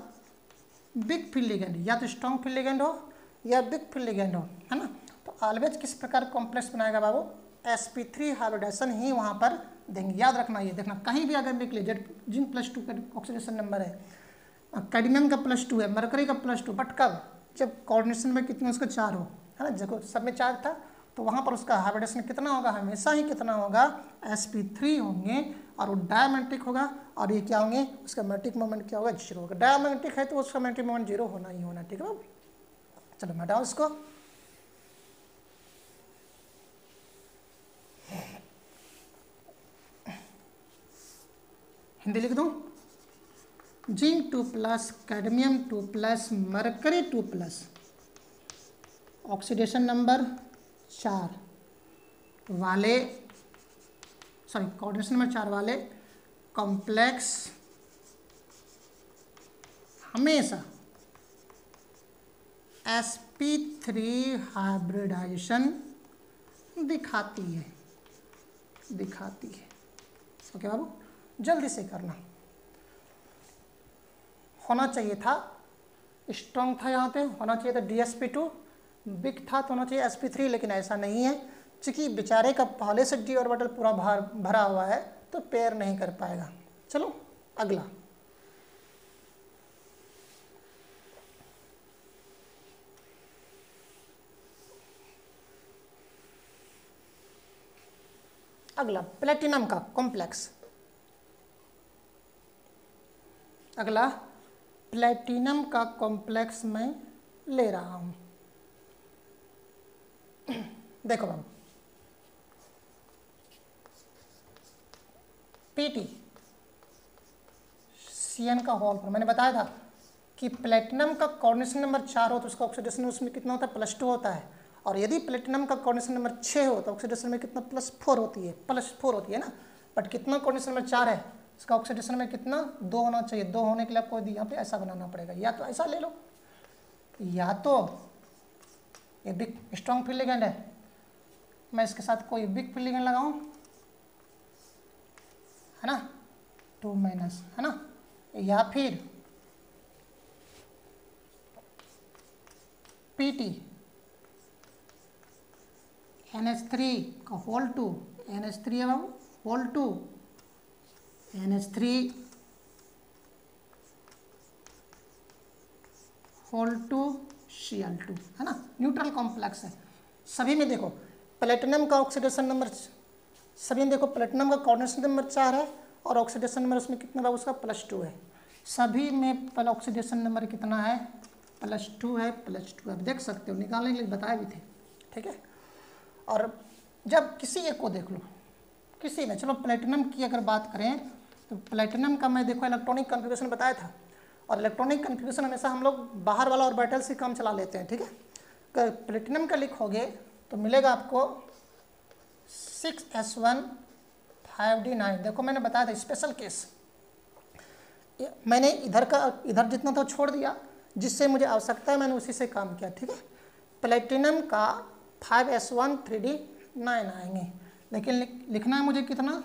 बिग फील्ड लिगेंड, या तो स्ट्रॉन्ग फील्ड लिगेंड हो या बिग फील्ड लिगेंड हो, है ना। तो ऑलवेज किस प्रकार कॉम्प्लेक्स बनाएगा बाबू? sp3 हाइब्रिडाइजेशन ही वहाँ पर देंगे। याद रखना, ये देखना कहीं भी अगर लिख लीजिए जिंक +2 का ऑक्सीडेशन नंबर है, कैडमियम का +2 है, मरकरी का +2, बट कब? जब कोऑर्डिनेशन में कितना उसका 4 हो, है ना। जब सब में 4 था तो वहाँ पर उसका हाइब्रिडेशन कितना होगा? हमेशा ही कितना होगा? sp3 होंगे, और वो डायमैग्नेटिक होगा। और ये क्या होंगे? उसका मैग्नेटिक मोमेंट क्या होगा? 0 होगा। डायमैग्नेटिक है तो उसका मैग्नेटिक मोमेंट 0 होना ही होना। ठीक है बाबू, चलो मैं हटाओ इसको। हिंदी लिख दूँ? Zinc 2+, cadmium 2+, mercury 2+, oxidation number 4 वाले, कोऑर्डिनेशन नंबर 4 वाले कॉम्प्लेक्स हमेशा sp3 हाइब्रिडाइजेशन दिखाती है। ओके बाबू, जल्दी से करना। होना चाहिए था स्ट्रॉन्ग था, यहाँ पे होना चाहिए था dsp2, बिग था तो होना चाहिए sp3, लेकिन ऐसा नहीं है। चूंकि बेचारे का पहले से d ऑर्बिटल पूरा भरा हुआ है तो पेयर नहीं कर पाएगा। चलो अगला, प्लेटिनम का कॉम्प्लेक्स। अगला प्लेटिनम का कॉम्प्लेक्स मैं ले रहा हूं। देखो बाबू, Pt Cn का होल पर मैंने बताया था कि प्लेटिनम का कोऑर्डिनेशन नंबर 4 हो तो उसका ऑक्सीडेशन उसमें कितना होता है? +2 होता है। और यदि प्लेटिनम का कोऑर्डिनेशन नंबर 6 हो तो ऑक्सीडेशन में कितना? +4 होती है ना। बट कितना कोऑर्डिनेशन नंबर 4 है, इसका ऑक्सीडेशन में कितना? 2 होना चाहिए। 2 होने के लिए आपको यहाँ पे ऐसा बनाना पड़ेगा, या तो ऐसा ले लो, या तो ये बिग स्ट्रॉन्ग फील्ड लिगेंड है, मैं इसके साथ कोई बिग फील्ड लिगेंड लगाऊं, है ना, 2- है ना, या फिर Pt NH3 का होल 2, NH3 है बाबू, होल 2 NH3 होल 2 Cl2, है ना, न्यूट्रल कॉम्प्लेक्स है। सभी में देखो प्लेटिनम का ऑक्सीडेशन नंबर, सभी में देखो प्लेटिनम का कोऑर्डिनेशन नंबर 4 है और ऑक्सीडेशन नंबर उसमें कितना बाबू? उसका +2 है। सभी में ऑक्सीडेशन नंबर कितना है? +2 है, +2। आप देख सकते हो, निकालने के लिए बताए भी थे। ठीक है, और जब किसी एक को देख लो, किसी में, चलो प्लेटिनम की अगर बात करें तो प्लेटिनम का मैं देखो इलेक्ट्रॉनिक कन्फिगरेशन बताया था, और इलेक्ट्रॉनिक कन्फिगरेशन हमेशा हम लोग बाहर वाला ऑर्बिटल से काम चला लेते हैं। ठीक है, अगर प्लेटिनम का लिखोगे तो मिलेगा आपको 6s1 5d9। देखो मैंने बताया था स्पेशल केस, मैंने इधर जितना था छोड़ दिया, जिससे मुझे आवश्यकता है मैंने उसी से काम किया। ठीक है, प्लेटिनम का 5s1 3d9 आएंगे, लेकिन लिखना है मुझे कितना?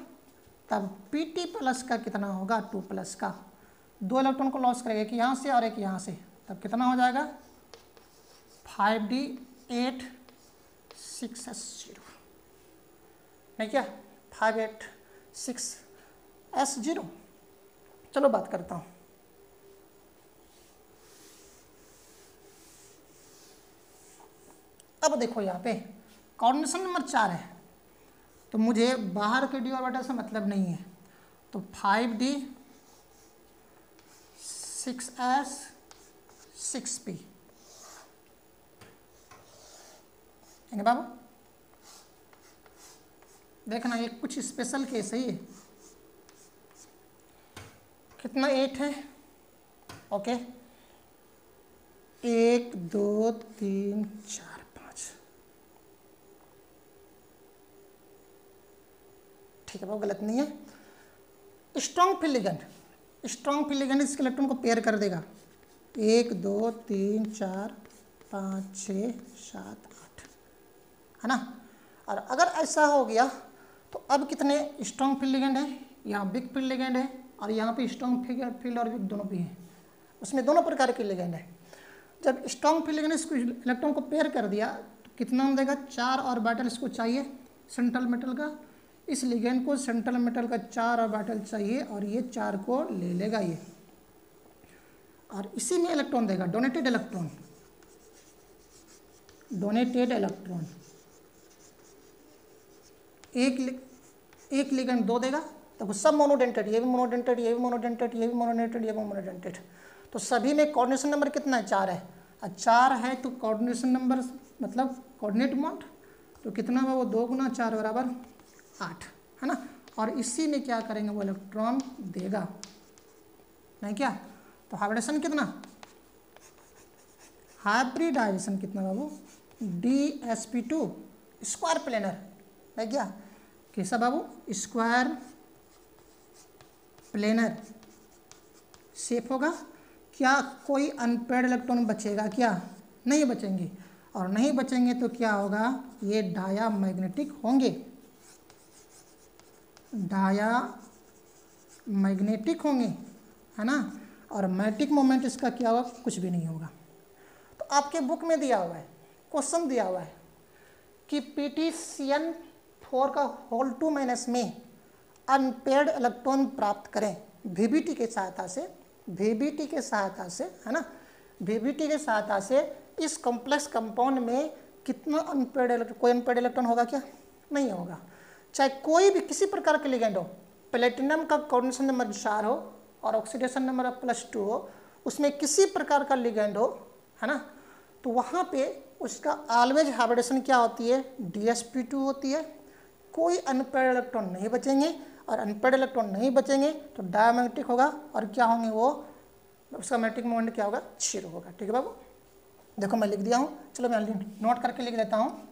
तब Pt+ का कितना होगा? 2+ का, 2 इलेक्ट्रॉन को लॉस करेगा, एक यहाँ से और एक यहाँ से, तब कितना हो जाएगा? 5d8 6s0, नहीं क्या? 5 8 6s0। चलो बात करता हूँ, अब देखो यहाँ पे कोऑर्डिनेशन नंबर 4 है, तो मुझे बाहर के डी ऑर्बिटल से मतलब नहीं है, तो 5d 6s 6p बाबू। देखना ये कुछ स्पेशल केस है, ये कितना 8 है, ओके 1 2 3 4 5, ठीक है बाबू, गलत नहीं है। Strong field ligand, strong field ligand इसके इलेक्ट्रॉन को पेयर कर देगा, 1 2 3 4 5 6 7 8, है ना। और अगर ऐसा हो गया तो अब कितने स्ट्रॉन्ग फील्ड लिगेंड है, यहाँ बिग फील्ड लिगेंड है और यहाँ पे स्ट्रॉन्ग फील्ड और बिग दोनों भी हैं, उसमें दोनों प्रकार के लिगेंड है। जब स्ट्रॉन्ग फील्ड लिगेंड इसको इलेक्ट्रॉन को पेयर कर दिया तो कितना देगा, 4 ऑर्बिटल इसको चाहिए सेंट्रल मेटल का, इस लिगेंड को सेंट्रल मेटल का 4 ऑर्बिटल चाहिए और ये 4 को ले लेगा ये, और इसी में इलेक्ट्रॉन देगा, डोनेटेड इलेक्ट्रॉन, डोनेटेड इलेक्ट्रॉन। एक लिगेंड 2 देगा, तो सब मोनोडेंटेड, ये भी मोनोडेंटेड, ये भी मोनोडेंटेड, ये भी मोनोडेंटेड, ये भी मोनोडेंटेड, तो सभी में कोऑर्डिनेशन नंबर कितना है, 4 है। और 4 है तो कोऑर्डिनेशन नंबर मतलब कोऑर्डिनेट मोड, तो कितना हुआ वो 2 × 4 बराबर 8, है ना। और इसी में क्या करेंगे, वो इलेक्ट्रॉन देगा, नहीं क्या। तो हाइब्रिडेशन कितना, हाइब्रिडाइजेशन कितना बाबू, DsP2 स्क्वायर प्लेनर, है क्या, कैसा बाबू, स्क्वायर प्लेनर शेप होगा। क्या कोई अनपेयर्ड इलेक्ट्रॉन बचेगा, क्या नहीं बचेंगे, और नहीं बचेंगे तो क्या होगा, ये डाया मैग्नेटिक होंगे, डाया मैग्नेटिक होंगे, है ना। और मैग्नेटिक मोमेंट इसका क्या होगा, कुछ भी नहीं होगा। तो आपके बुक में दिया हुआ है, क्वेश्चन दिया हुआ है कि PtCN4 का होल 2 माइनस में अनपेयर्ड इलेक्ट्रॉन प्राप्त करें VBT के सहायता से, VBT के सहायता से, है ना, VBT के सहायता से इस कॉम्प्लेक्स कंपाउंड में कितना अनपेयर्ड इलेक्ट्रॉन, कोई अनपेयर्ड इलेक्ट्रॉन होगा क्या, नहीं होगा। चाहे कोई भी किसी प्रकार के लिगेंड हो, प्लेटिनम का कोऑर्डिनेशन नंबर 4 हो और ऑक्सीडेशन नंबर +2 हो, उसमें किसी प्रकार का लिगेंड हो, है ना, तो वहाँ पे उसका ऑलवेज हाइब्रिडेशन क्या होती है, DsP2 होती है। कोई अनपेयर्ड इलेक्ट्रॉन नहीं बचेंगे, और अनपेयर्ड इलेक्ट्रॉन नहीं बचेंगे तो डायमैग्नेटिक होगा, और क्या होंगे वो, उसका मैग्नेटिक मोमेंट क्या होगा, 0 होगा। ठीक है बाबू, देखो मैं लिख दिया हूँ, चलो मैं नोट करके लिख देता हूँ।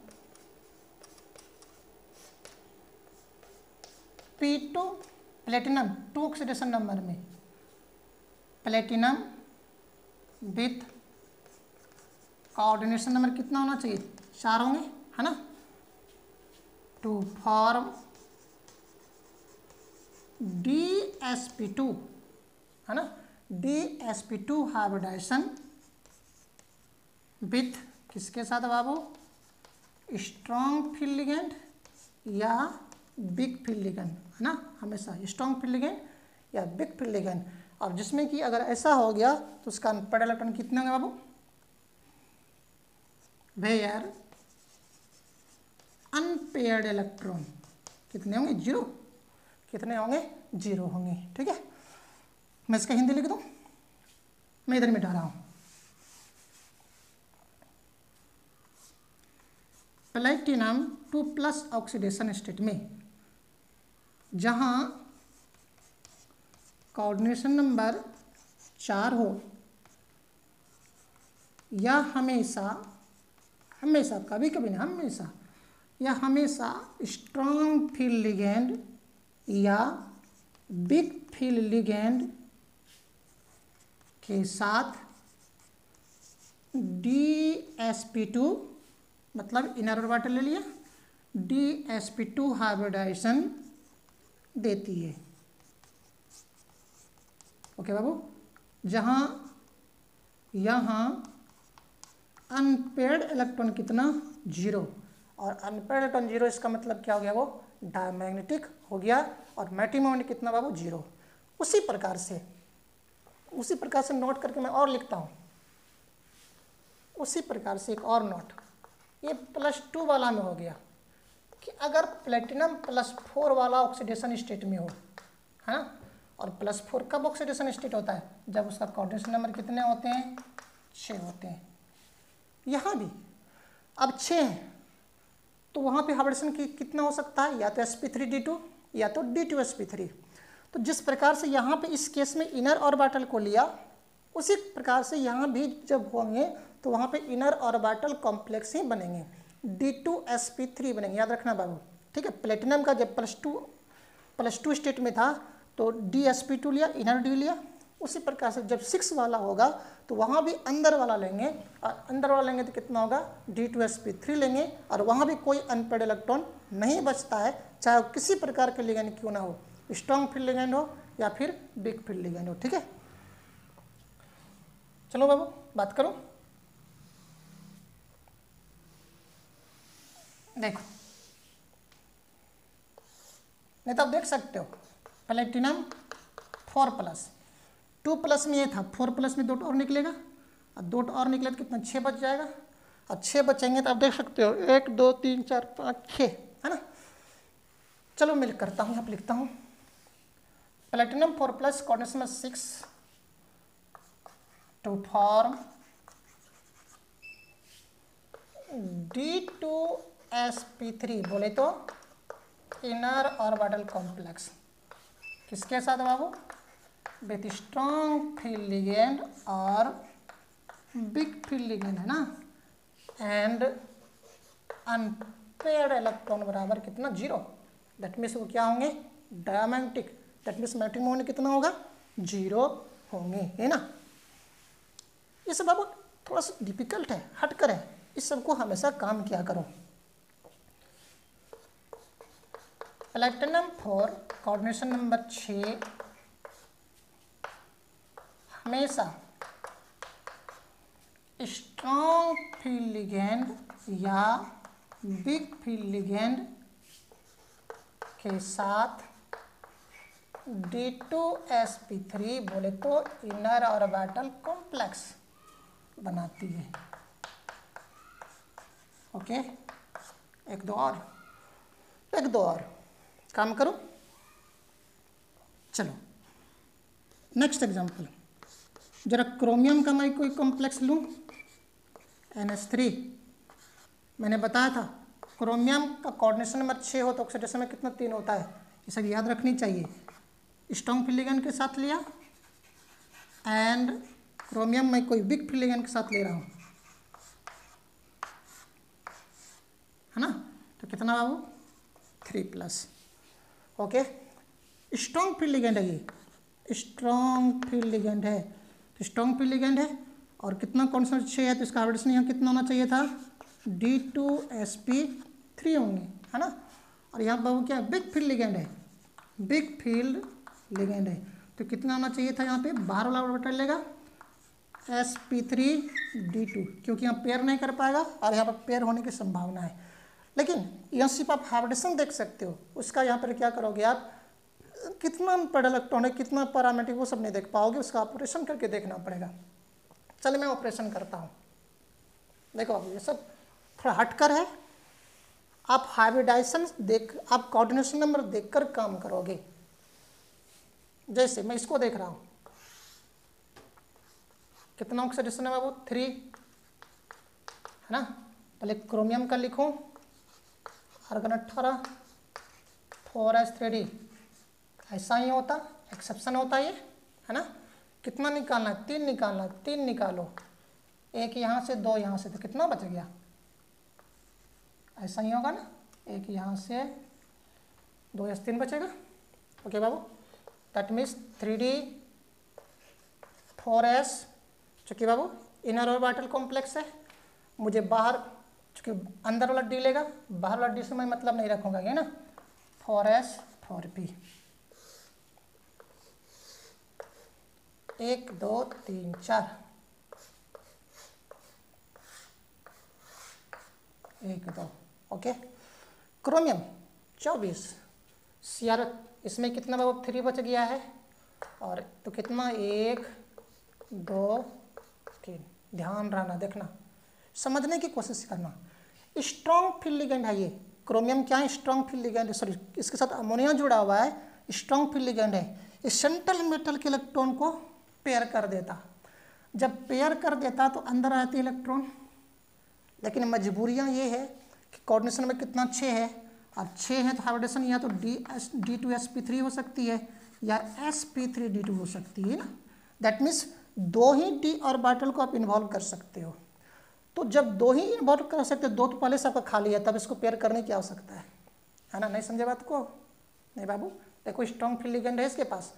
P2 प्लेटिनम 2 ऑक्सीडेशन नंबर में, प्लेटिनम विथ कोऑर्डिनेशन नंबर कितना होना चाहिए, 4 होंगे, है ना, टू फॉर्म DsP2, है ना, DsP2 हाइब्रिडाइजेशन विथ किसके साथ बाबू, स्ट्रॉन्ग फील्ड लिगेंड या बिग फील्ड लिगेंड, है ना, हमेशा स्ट्रॉन्ग फील्ड लिगेंड या बिग फील्ड लिगेंड। और जिसमें कि अगर ऐसा हो गया तो उसका अनपेयर्ड इलेक्ट्रॉन कितने होंगे बाबू, वेयर अनपेयर्ड इलेक्ट्रॉन कितने होंगे, 0, कितने होंगे, 0 होंगे। ठीक है, मैं इसका हिंदी लिख दूं, मैं इधर मिटा रहा हूं, प्लेटिनम 2+ ऑक्सीडेशन स्टेट में जहां कोऑर्डिनेशन नंबर 4 हो, या हमेशा, हमेशा कभी कभी नहीं, हमेशा या हमेशा स्ट्रॉन्ग फील्ड लिगेंड या बिग फील्ड लिगेंड के साथ DsP2 मतलब इनर ऑर्बिटल ले लिया, DsP2 हाइब्रिडाइजेशन देती है। ओके बाबू, जहां यहाँ अनपेयर्ड इलेक्ट्रॉन कितना, 0, और अनपेयर्ड इलेक्ट्रॉन 0 इसका मतलब क्या हो गया, वो डायमैग्नेटिक हो गया, और मैग्नेटिक मोमेंट कितना बाबू, 0। उसी प्रकार से नोट करके मैं और लिखता हूँ, उसी प्रकार से एक और नोट, ये +2 वाला में हो गया कि अगर प्लेटिनम +4 वाला ऑक्सीडेशन स्टेट में हो, है ना, और +4 कब ऑक्सीडेशन स्टेट होता है, जब उसका कोऑर्डिनेशन नंबर कितने होते हैं, 6 होते हैं। यहाँ भी अब 6 हैं तो वहाँ पे हाइब्रिडेशन कितना हो सकता है, या तो sp3d2 या तो d2sp3। तो जिस प्रकार से यहाँ पे इस केस में इनर ऑर्बिटल को लिया, उसी प्रकार से यहाँ भी जब होंगे तो वहाँ पे इनर ऑर्बिटल कॉम्प्लेक्स ही बनेंगे, d2sp3 बनेंगे, याद रखना बाबू, ठीक है। प्लेटिनम का जब +2 स्टेट में था तो dsp2 लिया, इनर डी लिया। उसी प्रकार से जब 6 वाला होगा तो वहाँ भी अंदर वाला लेंगे, और अंदर वाला लेंगे तो कितना होगा, d2sp3 लेंगे, और वहाँ भी कोई अनपेड इलेक्ट्रॉन नहीं बचता है, चाहे वो किसी प्रकार के लिगेंड क्यों ना हो, स्ट्रॉन्ग फील्ड लिगेंड हो या फिर वीक फील्ड लिगेंड हो, ठीक है। चलो बाबू बात करो, देखो नहीं तो आप देख सकते हो, प्लेटिनम 4+, 2+ में ये था, 4+ में 2 और निकलेगा, और 2 और निकले तो कितना, 6 बच जाएगा, और 6 बचेंगे तो आप देख सकते हो 1 2 3 4 5 6, है ना। चलो मैं करता हूँ, यहाँ पर लिखता हूँ प्लेटिनम 4+ कोऑर्डिनेशन में 6 टू फॉर्म d2sp3, बोले तो इनर ऑर्बिटल कॉम्प्लेक्स, किसके साथ बाबू, विथ स्ट्रॉन्ग फील्ड लिगेंड और बिग फील्ड लिगेंड, है ना, एंड अनपेयर्ड इलेक्ट्रॉन बराबर कितना, 0। दैट मीन्स वो क्या होंगे, diamagnetic, that means magnetic moment कितना होगा, 0 होंगे, है ना। ये सब बाबू थोड़ा सा डिफिकल्ट है, हटकर है, इस सबको हमेशा काम किया करो। प्लेटिनम 4 कोऑर्डिनेशन नंबर 6 हमेशा स्ट्रॉन्ग फील्ड लिगेंड या बिग फील्ड लिगेंड के साथ d2sp3 बोले तो इनर ऑर्बिटल कॉम्प्लेक्स बनाती है। ओके, एक दो और काम करो। चलो नेक्स्ट एग्जांपल, जरा क्रोमियम का मैं कोई कॉम्प्लेक्स लूँ, NH3। मैंने बताया था क्रोमियम का कोऑर्डिनेशन नंबर 6 हो तो ऑक्सीडेशन में कितना 3 होता है, ये सब याद रखनी चाहिए। स्ट्रॉन्ग फील्ड लिगेंड के साथ लिया, एंड क्रोमियम मैं कोई वीक फील्ड लिगेंड के साथ ले रहा हूँ, है ना, तो कितना बाबू, 3+। ओके, स्ट्रॉन्ग फील्ड लिगेंड है, ये स्ट्रॉन्ग फील्ड लिगेंड है, तो स्ट्रॉन्ग फील्ड लिगेंड है, और कितना कॉन्स्टेंट 6 है, तो इसका हाइब्रिडेशन यहाँ कितना होना चाहिए था, d2sp3 होंगे, है ना। और यहाँ बाबू क्या है, बिग फील्ड लिगेंड है, बिग फील्ड लिगेंड है, तो कितना होना चाहिए था, यहाँ पे बाहर वाला ऑर्बिटल लेगा sp3d2, क्योंकि यहाँ पेयर नहीं कर पाएगा और यहाँ पर पेयर होने की संभावना है। लेकिन यहाँ सिर्फ आप हाइब्रिडेशन देख सकते हो, उसका यहाँ पर क्या करोगे आप, कितना अनपेयर्ड इलेक्ट्रॉन है, कितना पैरामेट्रिक, वो सब नहीं देख पाओगे, उसका ऑपरेशन करके देखना पड़ेगा। चलिए मैं ऑपरेशन करता हूँ। देखो अब ये सब थोड़ा हटकर है, आप हाइब्रिडाइजेशन देख, आप कोऑर्डिनेशन नंबर देखकर काम करोगे। जैसे मैं इसको देख रहा हूँ, कितना ऑक्सीडेशन है बाबू, 3, है ना। पहले क्रोमियम का लिखूँ, आर्गन 18, 4s3d, ऐसा ही होता, एक्सेप्शन होता ये, है ना। कितना निकालना है, 3 निकालना है, 3 निकालो, 1 यहाँ से 2 यहाँ से, तो कितना बच गया, ऐसा ही होगा ना, 1 यहाँ से 2s3 बचेगा। Okay Babu, that means 3d 4s, चूँकि बाबू इनर ऑर्बिटल कॉम्प्लेक्स है, मुझे बाहर, चूँकि अंदर वाला डी लेगा, बाहर वाला डी से मैं मतलब नहीं रखूँगा, ये ना, 4s 4p, 1 2 3 4, 1 2, okay. Chromium 24, CR इसमें कितना बाबू 3 बच गया है, और तो कितना 1 2 3, ध्यान रहना, देखना, समझने की कोशिश करना। स्ट्रॉन्ग फील्ड लिगेंड है ये। क्रोमियम क्या है? स्ट्रॉन्ग फील्ड लिगेंड है, सॉरी इसके साथ अमोनिया जुड़ा हुआ है, स्ट्रॉन्ग फील्ड लिगेंड है। इस सेंट्रल मेटल के इलेक्ट्रॉन को पेयर कर देता। जब पेयर कर देता तो अंदर आते इलेक्ट्रॉन, लेकिन मजबूरियाँ ये है कि कोऑर्डिनेशन में कितना 6 है, और 6 है तो हाइब्रिडेशन या तो D2sp3 हो सकती है या sp3d2 हो सकती है ना। That means 2 he d orbital को आप इन्वॉल्व कर सकते हो। तो जब 2 ही इन्वॉल्व कर सकते हो, 2 तो पहले से आपका खाली है, तब इसको पेयर करने की आवश्यकता है ना। नहीं समझे बात को? नहीं बाबू, देखो स्ट्रॉन्ग फील्ड लिगेंड है इसके पास,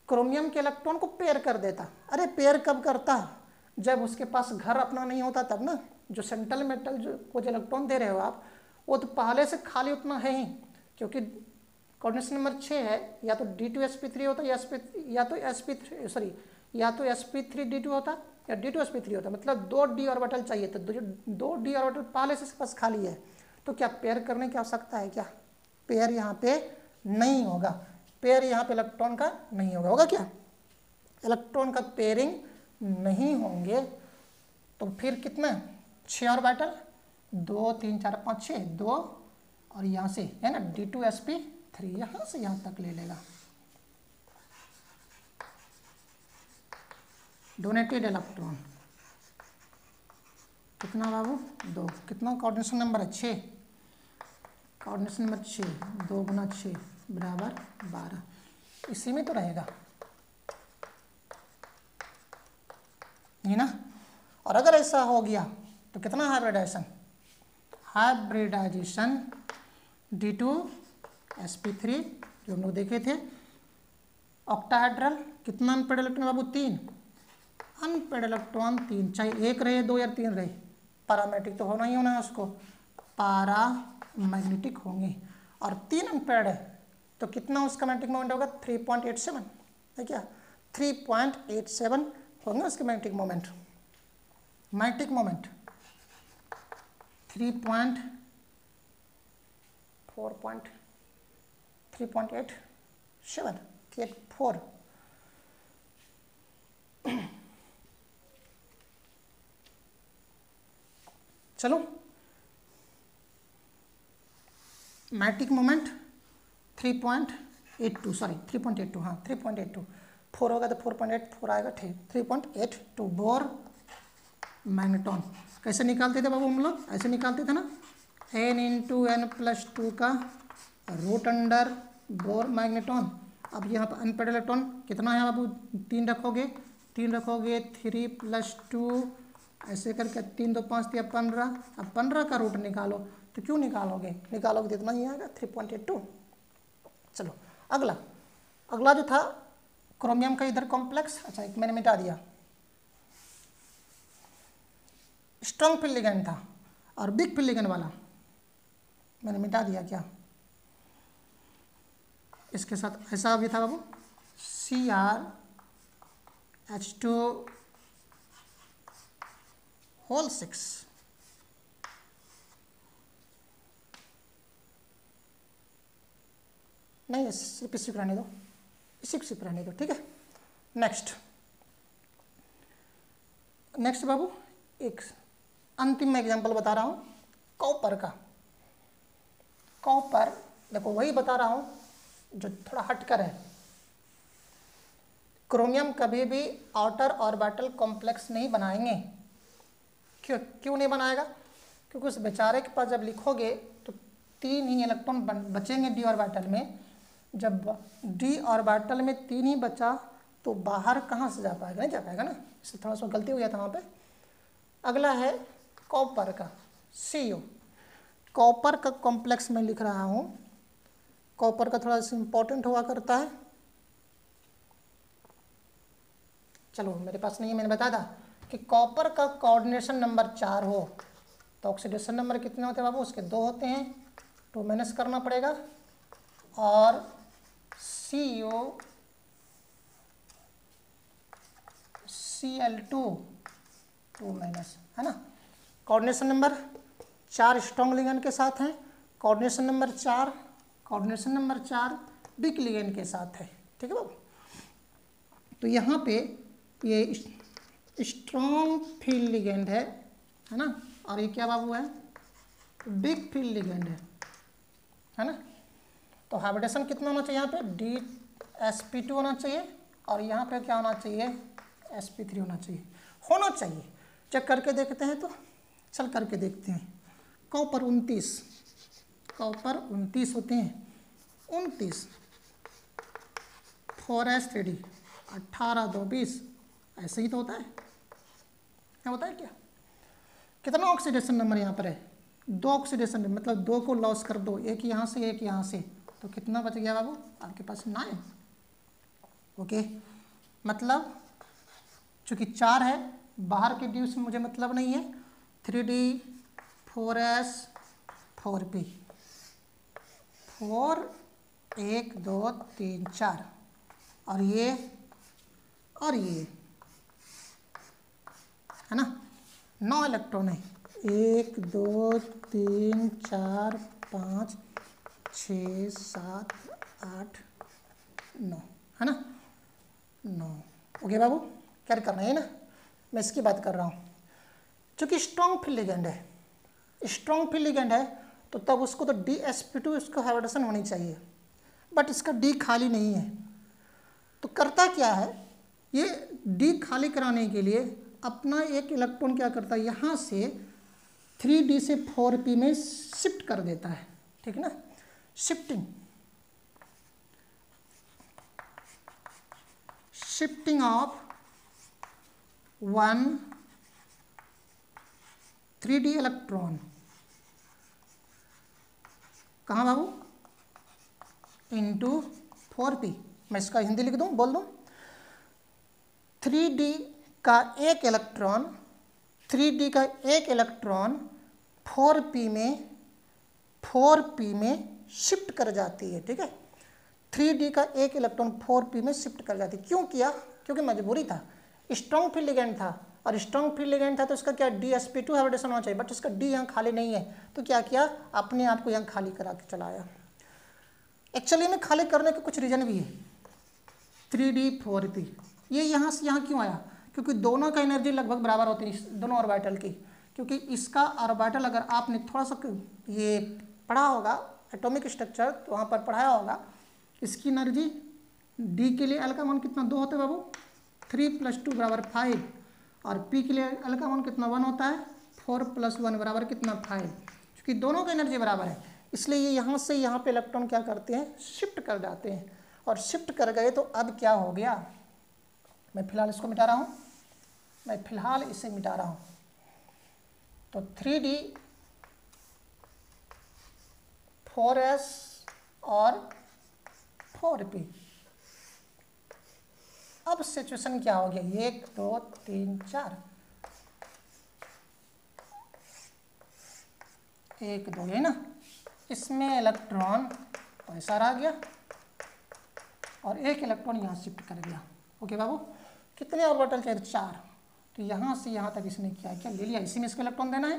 क्रोमियम के इलेक्ट्रॉन को पेयर कर देता। अरे पेयर कब करता? जब उसके पास घर अपना नहीं होता तब ना। जो सेंट्रल मेटल जो इलेक्ट्रॉन दे रहे हो आप, वो तो पहले से खाली उतना है ही, क्योंकि कोऑर्डिनेशन नंबर 6 है, या तो D2sp3 होता या तो sp3d2 होता या D2sp3 होता, मतलब 2 d ऑर्बिटल चाहिए। तो 2 d ऑर्बिटल पहले से इसके पास खाली है, तो क्या पेयर करने की आवश्यकता है क्या? पेयर यहाँ पे नहीं होगा, पेयर यहाँ पे इलेक्ट्रॉन का नहीं होगा। होगा क्या? इलेक्ट्रॉन का पेयरिंग नहीं होंगे। तो फिर कितना 6 ऑर्बिटल, 2 3 4 5 6, 2 और यहाँ से है ना D2sp3, यहाँ से यहाँ तक ले लेगा। डोनेटेड इलेक्ट्रॉन कितना बाबू? 2। कितना कोऑर्डिनेशन नंबर है? 6। कोऑर्डिनेशन नंबर 6, 2 गुना 6 बराबर 12। इसी में तो रहेगा ये ना। और अगर ऐसा हो गया तो कितना हाइब्रिडाइजेशन D2sp3 जो हम लोग देखे थे। ऑक्टाहेड्रल कितना अनपेड इलेक्ट्रॉन बाबू? 3 अनपेड इलेक्ट्रॉन 3, चाहे 1 रहे 2 या 3 रहे, पैरामैग्नेटिक तो होना ही होना है उसको, पैरामैग्नेटिक होंगे। और 3 अनपेड है तो कितना उसका मैग्नेटिक मोमेंट होगा? 3.87 है क्या? 3.87 होंगे उसके मैग्नेटिक मोमेंट। मैग्नेटिक मोमेंट 3.84 चलो, मैग्नेटिक मोमेंट 3.82, सॉरी 3.82, हाँ 3.82, 4 होगा तो 4.84 आएगा, ठीक 3.82 बोर मैग्नेटॉन। कैसे निकालते थे बाबू हम लोग? ऐसे निकालते थे ना, n×n+2 का रूट अंडर बोर मैग्नेटॉन। अब यहाँ पर अनपेड इलेक्ट्रॉन कितना है बाबू? 3 रखोगे, 3 + 2 ऐसे करके 3 2 5 दिया 15। अब 15 का रूट निकालो, तो क्यों निकालोगे तो इतना ही आएगा 3.82। चलो अगला जो था क्रोमियम का इधर कॉम्प्लेक्स, अच्छा एक मैंने मिटा दिया, स्ट्रॉन्ग फील्ड लिगेंड था और वीक फील्ड लिगेंड वाला मैंने मिटा दिया क्या? इसके साथ ऐसा भी था बाबू, CrH2⁴ नहीं, सिर्फ इसी को रहने दो, रहने दो, ठीक है। नेक्स्ट बाबू एक अंतिम एग्जांपल बता रहा हूँ कॉपर का। कॉपर देखो वही बता रहा हूँ जो थोड़ा हटकर है। क्रोमियम कभी भी आउटर ऑर्बिटल कॉम्प्लेक्स नहीं बनाएंगे। क्यों नहीं बनाएगा? क्योंकि उस बेचारे के पास जब लिखोगे तो 3 ही इलेक्ट्रॉन बचेंगे डी ऑर्बिटल में। जब डी ऑर्बिटल में 3 ही बचा तो बाहर कहाँ से जा पाएगा? नहीं जा पाएगा ना, इससे थोड़ा सा गलती हो गया था वहाँ पे। अगला है कॉपर का CO। कॉपर का कॉम्प्लेक्स में लिख रहा हूँ। कॉपर का थोड़ा सा इम्पोर्टेंट हुआ करता है। चलो मेरे पास नहीं है, मैंने बताया था कि कॉपर का कोऑर्डिनेशन नंबर 4 हो तो ऑक्सीडेशन नंबर कितने होते हैं बाबू? उसके 2 होते हैं, 2 माइनस करना पड़ेगा। और COCl2 2 माइनस, है ना। कोऑर्डिनेशन नंबर 4 स्ट्रॉन्ग लिगेंड के साथ हैं, कोऑर्डिनेशन नंबर 4 वीक लिगेंड के साथ है, ठीक है बाबू। तो यहाँ पे ये स्ट्रॉन्ग फील्ड लिगेंड है ना, और ये क्या बाबू है? बिग फील्ड लिगेंड है ना। तो हाइब्रिडेशन कितना होना चाहिए यहाँ पे, DsP2 होना चाहिए और यहाँ पे क्या होना चाहिए, sp3 होना चाहिए। चेक करके देखते हैं, तो चल करके देखते हैं। कॉपर 29 होते हैं, 29 4s3d 18 2 20, ऐसे ही तो होता है, क्या होता है क्या। कितना ऑक्सीडेशन नंबर यहाँ पर है, 2 ऑक्सीडेशन नंबर, मतलब 2 को लॉस कर दो, एक यहाँ से एक यहाँ से, तो कितना बच गया बाबू आपके पास, 9। ओके, मतलब चूँकि 4 है, बाहर के ड्यू से मुझे मतलब नहीं है, 3d 4s 4p 4 1 2 3 4 और ये है ना, 9 इलेक्ट्रॉन है, 1 2 3 4 5 6 7 8 9 है ना, 9। ओके बाबू, क्या करना है ना, मैं इसकी बात कर रहा हूँ। चूँकि स्ट्रॉन्ग फील्ड लिगेंड है, तो तब उसको तो DsP2 इसको हाइब्रिडेशन होनी चाहिए, बट इसका D खाली नहीं है। तो करता क्या है, ये D खाली कराने के लिए अपना एक इलेक्ट्रॉन क्या करता है, यहाँ से 3d से 4p में शिफ्ट कर देता है, ठीक है ना। शिफ्टिंग ऑफ 1 3d इलेक्ट्रॉन, कहाँ बाबू, इंटू 4p। मैं इसका हिंदी लिख दूँ, बोल दूँ, 3d का एक इलेक्ट्रॉन 4p में शिफ्ट कर जाती है, ठीक है। 3d का एक इलेक्ट्रॉन 4p में शिफ्ट कर जाती है। क्यों किया, क्योंकि मजबूरी था, स्ट्रॉन्ग फील्ड लिगेंड था, और स्ट्रॉन्ग फील्ड लिगेंड था तो इसका क्या DsP2 हाइब्रिडेशन होना चाहिए, बट इसका D यहाँ खाली नहीं है, तो क्या किया, अपने आप को यहाँ खाली करा के चलाया। एक्चुअली में खाली करने के कुछ रीजन भी है। 3d 4p ये यहाँ से यहाँ क्यों आया, क्योंकि दोनों का एनर्जी लगभग बराबर होती है, दोनों ऑर्बिटल की। क्योंकि इसका ऑर्बिटल अगर आपने थोड़ा सा ये पढ़ा होगा एटॉमिक स्ट्रक्चर, तो वहाँ पर पढ़ाया होगा, इसकी एनर्जी D के लिए L का मान कितना, 2 होते हैं बाबू, 3 + 2 = 5, और P के लिए L का मान कितना, 1 होता है, 4 + 1 = कितना, 5। क्योंकि दोनों का एनर्जी बराबर है, इसलिए ये यहाँ से यहाँ पे इलेक्ट्रॉन क्या करते हैं, शिफ्ट कर जाते हैं। और शिफ्ट कर गए तो अब क्या हो गया, मैं फिलहाल इसको मिटा रहा हूँ, इसे मिटा रहा हूँ। तो 3d 4s और 4p, अब सिचुएशन क्या हो गया, 1 2 3 4, 1 2 है ना, इसमें इलेक्ट्रॉन ऐसा रह गया और एक इलेक्ट्रॉन यहाँ शिफ्ट कर गया। ओके बाबू, कितने ऑर्बिटल चाहिए, 4, तो यहाँ से यहाँ तक इसने क्या ले लिया, इसी में इसको इलेक्ट्रॉन देना है।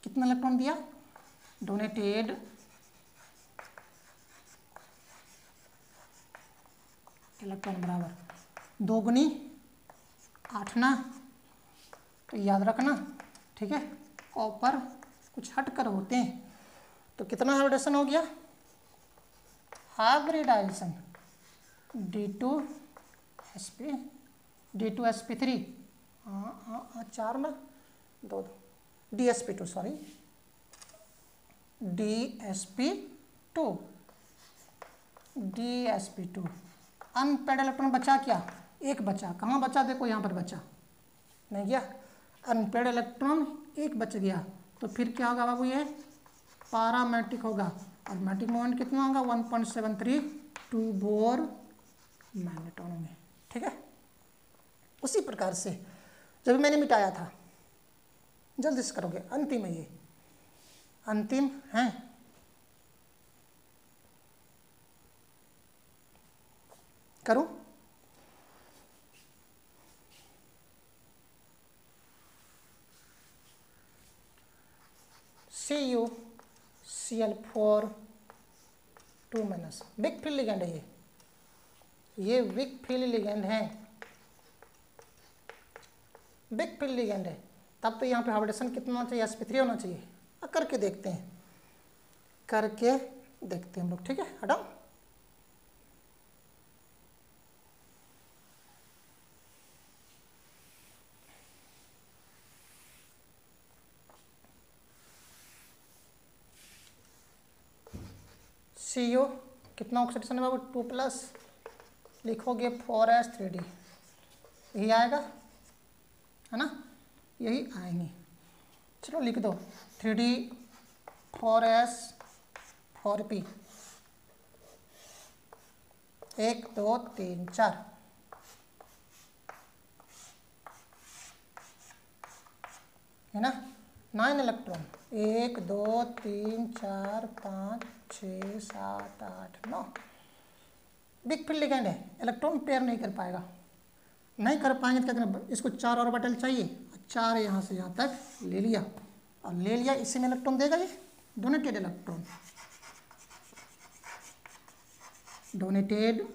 कितना इलेक्ट्रॉन दिया, डोनेटेड इलेक्ट्रॉन बराबर 2 गुनी 8 ना, तो याद रखना, ठीक है। कॉपर कुछ हटकर होते हैं, तो कितना हाइब्रिडेशन हो गया, हाइब्रिडाइजेशन D2sp3, हाँ 4 ना, 2 DsP2 sorry, DsP2 unpaired electron बचा क्या, एक बचा, कहाँ बचा, देखो यहाँ पर बचा, नहीं गया, अनपेड इलेक्ट्रॉन एक बच गया, तो फिर क्या होगा बाबू, ये पैरामेट्रिक होगा, और मैट्रिक मोमेंट कितना होगा, 1.73 2 बोर मैग्नेट्रॉन में, ठीक है। उसी प्रकार से जब मैंने मिटाया था, जल्दी से करोगे, अंतिम है ये, अंतिम है, करूं, CuCl4 2 minus, Wick field ligand है ये विक फील्ड लिगेंड है, विक फील्ड लिगेंड है, तब तो यहाँ पे हाइब्रिडेशन कितना होना चाहिए, sp3 होना चाहिए, करके देखते हैं, करके देखते हैं हम लोग, ठीक है। हटाओ, CO कितना ऑक्सीडेशन है बाबू, 2+, लिखोगे 4s3d, यही आएगा है ना, यही आएंगे। चलो लिख दो 3d 4s 4p, 1 2 3 4, है ना। 9 इलेक्ट्रॉन, 1 2 3 4 5 6 7 8 9। बिग फील्ड लिगेंड है, इलेक्ट्रॉन पेयर नहीं कर पाएगा, नहीं कर पाएंगे तो क्या करना, इसको 4 ऑर्बिटल चाहिए, 4 यहाँ से यहाँ तक ले लिया, और ले लिया, इसी में इलेक्ट्रॉन देगा ये डोनेटेड इलेक्ट्रॉन, डोनेटेड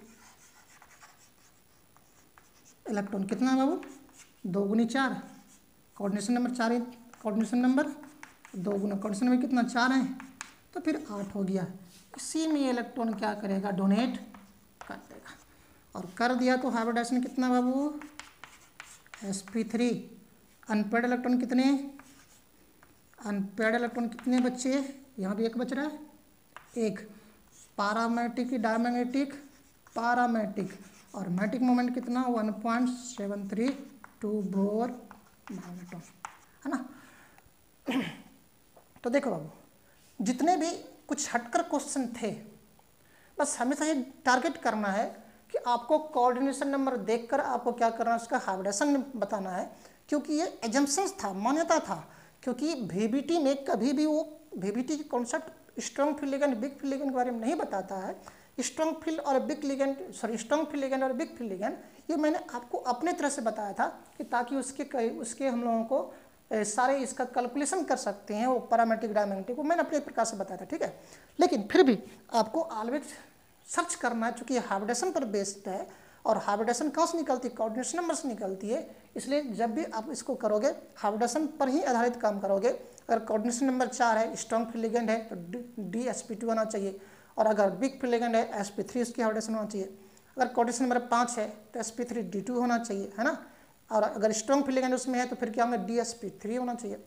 इलेक्ट्रॉन कितना है बाबू, 2 गुनी 4, कोऑर्डिनेशन नंबर 4 है, कोऑर्डिनेशन नंबर 2 गुना कोऑर्डिनेशन नंबर कितना 4 है, तो फिर 8 हो गया। इसी में इलेक्ट्रॉन क्या करेगा, डोनेट कर देगा, और कर दिया तो हाइब्रिडाइजेशन कितना बाबू, sp3। अनपेड इलेक्ट्रॉन कितने, अनपेड इलेक्ट्रॉन कितने बच्चे, यहाँ भी एक बच रहा है, एक। पारामैग्नेटिक डायमैग्नेटिक, पारामैग्नेटिक, और मैग्नेटिक मोमेंट कितना 1.732 बोर मैग्नेट्रॉन, है ना। तो देखो बाबू, जितने भी कुछ हटकर क्वेश्चन थे, बस हमेशा ये टारगेट करना है कि आपको कोऑर्डिनेशन नंबर देखकर आपको क्या करना है, उसका हाइब्रिडेशन बताना है, क्योंकि ये एजम्पशंस था, मान्यता था, क्योंकि VBT में कभी भी वो VBT की concept strong field ligand big field ligand के बारे में नहीं बताता है। स्ट्रॉन्ग फील्ड और big ligand, sorry strong field ligand और बिग फील्ड लिगेंड, ये मैंने आपको अपने तरह से बताया था कि ताकि उसके हम लोगों को सारे इसका कैलकुलेशन कर सकते हैं, वो पैरामेट्रिक डायमैग्नेटिक, वो मैंने अपने प्रकार से बताया था, ठीक है। लेकिन फिर भी आपको ऑलवेज सर्च करना है, चूँकि हाइब्रिडेशन पर बेस्ड है, और हाइब्रिडेशन कहाँ से निकलती है, कोऑर्डिनेशन नंबर से निकलती है, इसलिए जब भी आप इसको करोगे हाइब्रिडेशन पर ही आधारित काम करोगे। अगर कोऑर्डिनेशन नंबर 4 है, स्ट्रॉन्ग फील्ड लिगेंड है, तो DsP2 होना चाहिए, और अगर बिग फील्ड लिगेंड है sp3 उसकी हाइब्रिडेशन होना चाहिए। अगर कोऑर्डिनेशन नंबर 5 है तो sp3d2 होना चाहिए, है ना। और अगर स्ट्रॉन्ग फील्ड लिगेंड उसमें है तो फिर क्या होगा, DsP3 होना चाहिए।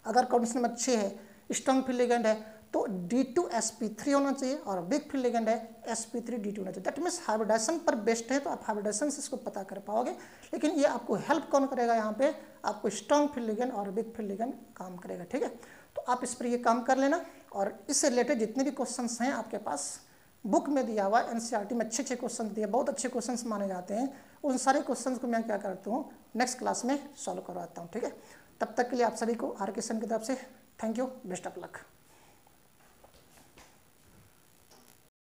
अगर कोऑर्डिनेशन नंबर 6 है, स्ट्रॉन्ग फील्ड लिगेंड है, तो D2sp3 होना चाहिए, और बिग फील्ड लिगेंड है sp3d2 होना चाहिए। दैट मीन्स हाइब्रिडेशन पर बेस्ड है, तो आप हाइब्रिडेशन से इसको पता कर पाओगे। लेकिन ये आपको हेल्प कौन करेगा, यहाँ पे आपको स्ट्रॉन्ग फील्ड लिगेंड और बिग फील्ड लिगेंड काम करेगा, ठीक है। तो आप इस पर ये काम कर लेना, और इससे रिलेटेड जितने भी क्वेश्चंस हैं आपके पास बुक में दिया हुआ, NCERT में अच्छे क्वेश्चन दिए, बहुत अच्छे क्वेश्चंस माने जाते हैं, उन सारे क्वेश्चंस को मैं क्या करता हूँ नेक्स्ट क्लास में सॉल्व करवाता हूँ, ठीक है। तब तक के लिए आप सभी को RK की तरफ से thank you, best of luck.